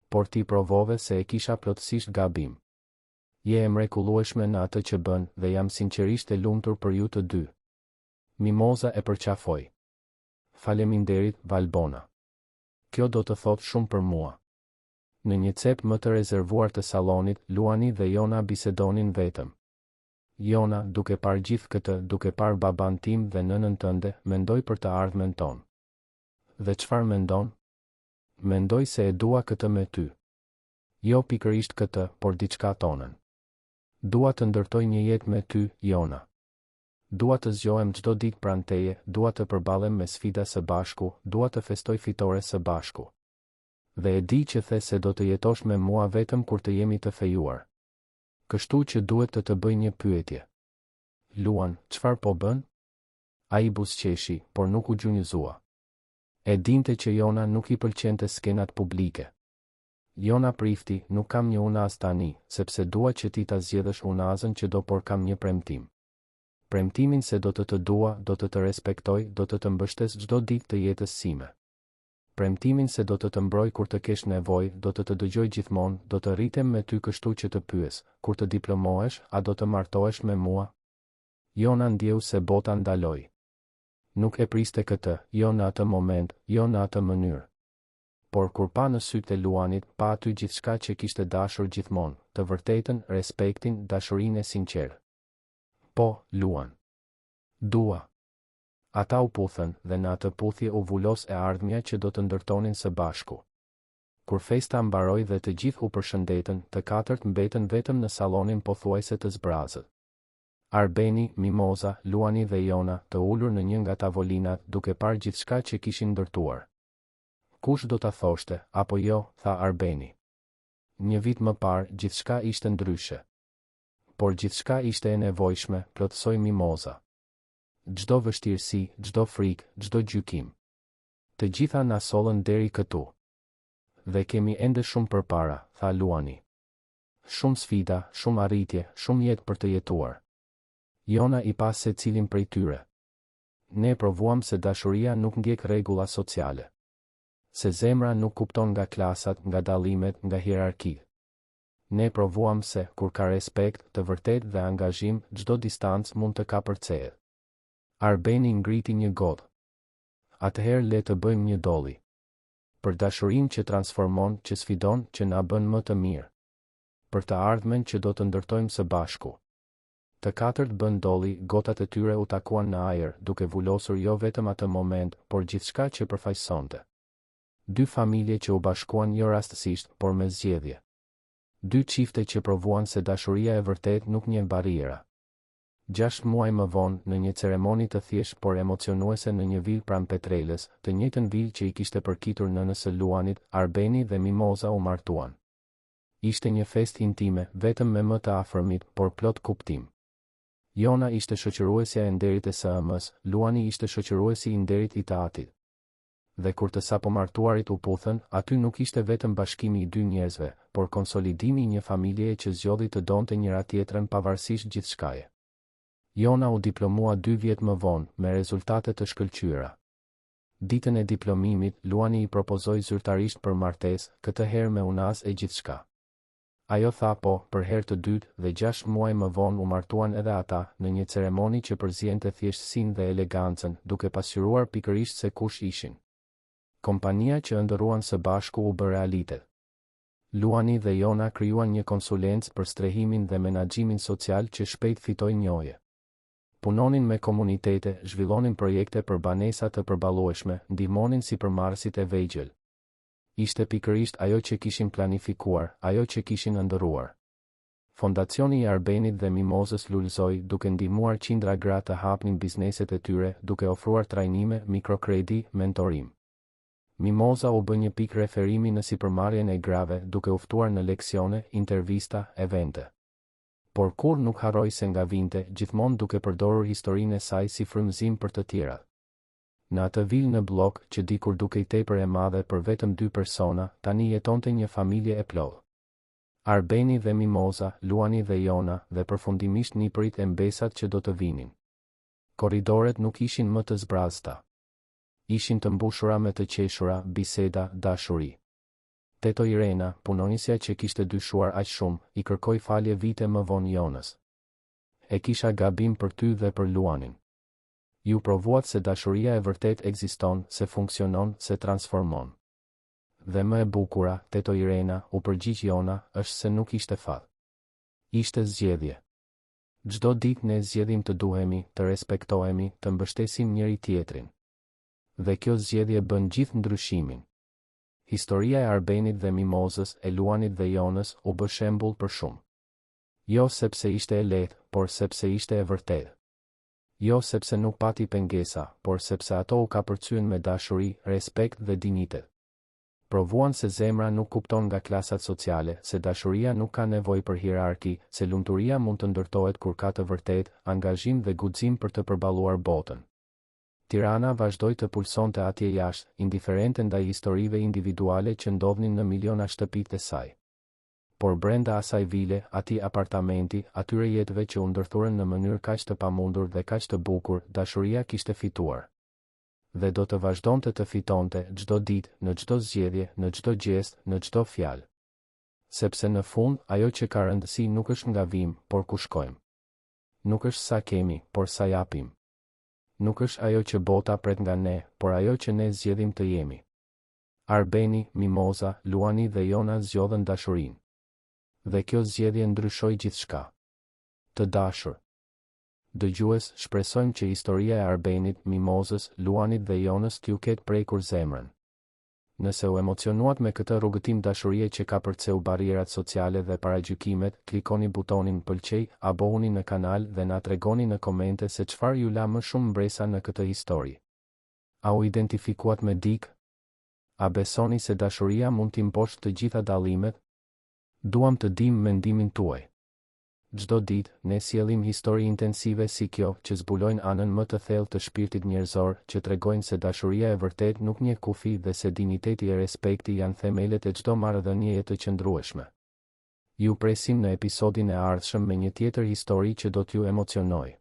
Por ti provove se e kisha plotësisht gabim. Je e mrekullueshme në atë që bën dhe jam sinqerisht e lumtur për ju të dy. Mimoza e përqafoi. Faleminderit, Valbona. Kjo do të thotë shumë për mua. Në një cep më të rezervuar të sallonit, Luani dhe Jona bisedonin vetëm. Jona, duke parë gjithë këtë, duke parë baban tim dhe nënën tënde, mendoj për të ardhmen ton. Dhe çfarë mendon? Mendoj se e dua këtë me ty. Jo pikërisht këtë, por diçka tonën. Dua të ndërtoj një jetë me ty, Jona. Dua të zgjohem çdo ditë pranë teje, dua të përballem me sfida së bashku, dua të festoj fitore së bashku. Dhe e di që the se do të jetosh me mua vetëm kur të jemi të fejuar. Kështu që duhet të bëj një pyetje. Luan, çfarë po bën? Ai buzëqeshi, por nuk u gjunjëzua. E dinte që Jona nuk i pëlqente skenat publike. Jona prifti, nuk kam një unaz tani, sepse dua që ti ta zgjedhësh unazën që do, por kam një premtim. Premtimin se do të dua, do të respektoj, do të mbështes çdo ditë të jetës sime. Premtimin se do të mbroj kur të kesh nevojë, do të dëgjoj gjithmonë, do të rritem me ty kështu që të pyes, kur të diplomohesh, a do të martohesh me mua? Jona ndjeu se bota ndaloi. Nuk e priste këtë, jo në atë moment, jo në atë mënyrë. Por kur pa në sytë e Luanit, pa aty gjithçka që kishte dashur gjithmonë, të vërtetën, respektin, dashurinë e sinqertë. Po, Luan. Dua. Ata u puthën dhe në atë puthje u vulos e ardhmja që do të ndërtonin së bashku. Kur festa mbaroi dhe të gjithë u përshëndetën, të katërt mbetën vetëm në sallonin pothuajse të zbrazët. Arbeni, Mimoza, Luani dhe Jona të ulur në një nga tavolinat duke parë gjithçka që kishin ndërtuar. Kush do ta thoshte, apo jo, tha Arbeni. Një vit më parë, gjithçka ishte ndryshe. Por gjithçka ishte e nevojshme, plotësoi Mimoza. Çdo vështirësi, çdo frikë, çdo gjykim. Të gjitha na sollën deri këtu. Dhe kemi ende shumë përpara, tha Luani. Shumë sfida, shumë arritje, shumë jetë për të jetuar. Jona i pas se cilin prej tyre. Ne provuam se dashuria nuk ndjek rregulla sociale. Se zemra nuk kupton nga klasat, nga dallimet, nga hierarkitë. Ne provuam se, kur ka respekt, të vërtet dhe angazhim, çdo distancë mund të kapërcehet. Arbeni ngriti një godë. Atëherë le të bëjmë një dolli. Për dashurinë që transformon, që sfidon, që na bën më të mirë. Për të ardhmen që do të ndërtojmë së bashku. Të katërt bën dolli, gotat e tyre u takuan në ajër, duke vulosur jo vetëm atë moment, por gjithçka që përfaqësonte. Dy familje që u bashkuan jo rastësisht, por me zgjedhje. Dy çifte që provuan se dashuria e vërtet nuk njeh barriera. 6 muaj më vonë, në një ceremoni të thjeshtë por emocionuese në një vilë pranë Petrelës, të njëjtën vilë që i kishte përkitur nënës së Luanit, Arbeni dhe Mimoza u martuan. Ishte një festë intime, vetëm me më të afërmit, por plot kuptim. Jona ishte shoqëruesja e nderit e SM-s, Luani ishte shoqëruesi i nderit i Tatit. Dhe kur të sapo martuarit u puthën, aty nuk ishte vetëm bashkimi i dy njerëzve, por konsolidimi i një familjeje që zgjodhi të donte njëra tjetrën pavarësisht gjithçkaje. Jona u diplomua 2 vjet më vonë, me rezultate të shkëlqyera. Ditën e diplomimit, Luani i propozoi zyrtarisht për martesë, këtë herë me unas e gjithçka. Ajo tha po, për herë të dytë, dhe 6 muaj më vonë u martuan edhe ata, në një ceremoni që përziente thjeshtësinë dhe elegancën, duke pasqyruar pikërisht se kush ishin. Kompania që ëndërruan së bashku u bë realitet. Luani dhe Jona krijuan një konsulencë për strehimin dhe menaxhimin social që shpejt fitoi njohje. Punonin me komunitete, zhvillonin projekte për banesa të përballueshme, ndihmonin sipërmarrësit e vegjël. Ishte pikërisht ajo që kishin planifikuar, ajo që kishin ëndërruar. Fondacioni i Arbenit dhe Mimozës lullzoi duke ndihmuar qindra gra të hapnin bizneset e tyre, duke ofruar trajnime, mikrokredi, mentorim. Mimoza u bë një pikë referimi në sipërmarrjen e grave, duke u ftuar në leksione, intervista, evente. Por kur nuk harroi se nga vinte, gjithmonë duke përdorur historinë e saj si frymëzim për të tjerat. Në atë vilë në blok, që dikur dukej tepër e madhe për vetëm 2 persona, tani jetonte një familje e plotë. Arbeni dhe Mimoza, Luani dhe Jona, dhe përfundimisht nipërit e mbesat që do të vinin. Korridoret nuk ishin më të zbrazta. Ishin të mbushura me të qeshura, biseda, dashuri. Teto Irena, punonisja që kishte dyshuar aq shumë, i kërkoi falje vite më vonë Jonës. E kisha gabim për ty dhe për Luanin. Ju provuat se dashuria e vërtet ekziston, se funksionon, se transformon. Dhe më e bukura, teto Irena, u përgjigj Jona, është se nuk ishte fat. Ishte zgjedhje. Çdo ditë ne zgjedhim të duhemi, të respektohemi, të mbështesim njëri tjetrin. Dhe kjo zgjedhje bën gjithë ndryshimin. Historia e Arbenit dhe Mimozës, e Luanit dhe Jonës, u bë shembull për shumë. Jo sepse ishte e lehtë, por sepse ishte e vërtetë. Jo sepse nuk pati pengesa, por sepse ato u kapërcyen me dashuri, respekt dhe dinjitet. Provuan se zemra nuk kupton nga klasat sociale, se dashuria nuk ka nevojë për hierarki, se lumturia mund të ndërtohet kur ka të vërtetë, angazhim dhe guxim për të përballuar botën. Tirana vazhdoi të pulsonte atje jashtë, indiferente ndaj historive individuale që ndodhnin në miliona shtëpitë e saj. Por brenda asaj vile, atij apartamenti, atyre jetëve që u ndërthurën në mënyrë kaq të pamundur dhe kaq të bukur, dashuria kishte fituar. Dhe do të vazhdonte të fitonte çdo ditë, në çdo zgjedhje, në çdo gjest, në çdo fjalë. Sepse në fund, ajo që ka rëndësi nuk është nga vim, por ku shkojmë. Nuk është sa kemi, por sa japim. Nuk është ajo që bota pret nga ne, por ajo që ne zgjedhim të jemi. Arbeni, Mimoza, Luani dhe Jona zgjodhen dashurinë. Dhe kjo zgjedhje ndryshoi gjithçka. Të dashur dëgjues, shpresojmë që historia e Arbenit, Mimozës, Luanit dhe Jonës t'ju ketë prekur zemrën. Nëse u emocionuat me këtë rrugëtim dashurie që ka përceu barrierat sociale dhe paragjykimet, klikoni butonin pëlqej, abohuni në kanal dhe na tregoni në komente se çfarë ju la më shumë mbresa në këtë histori. A u identifikuat me dikë? A besoni se dashuria mund t'i mposhtë të gjitha dallimet? Duam të dim mendimin tuaj. Çdo ditë, ne sjellim histori intensive si kjo, që zbulojnë anën më të thellë të shpirtit njerëzor, që tregojnë se dashuria e vërtet nuk njeh kufi dhe se dinjiteti e respekti janë themelet e çdo marrëdhënieje të qëndrueshme. Ju presim në episodin e ardhshëm me një tjetër histori që do t'ju emocionojë.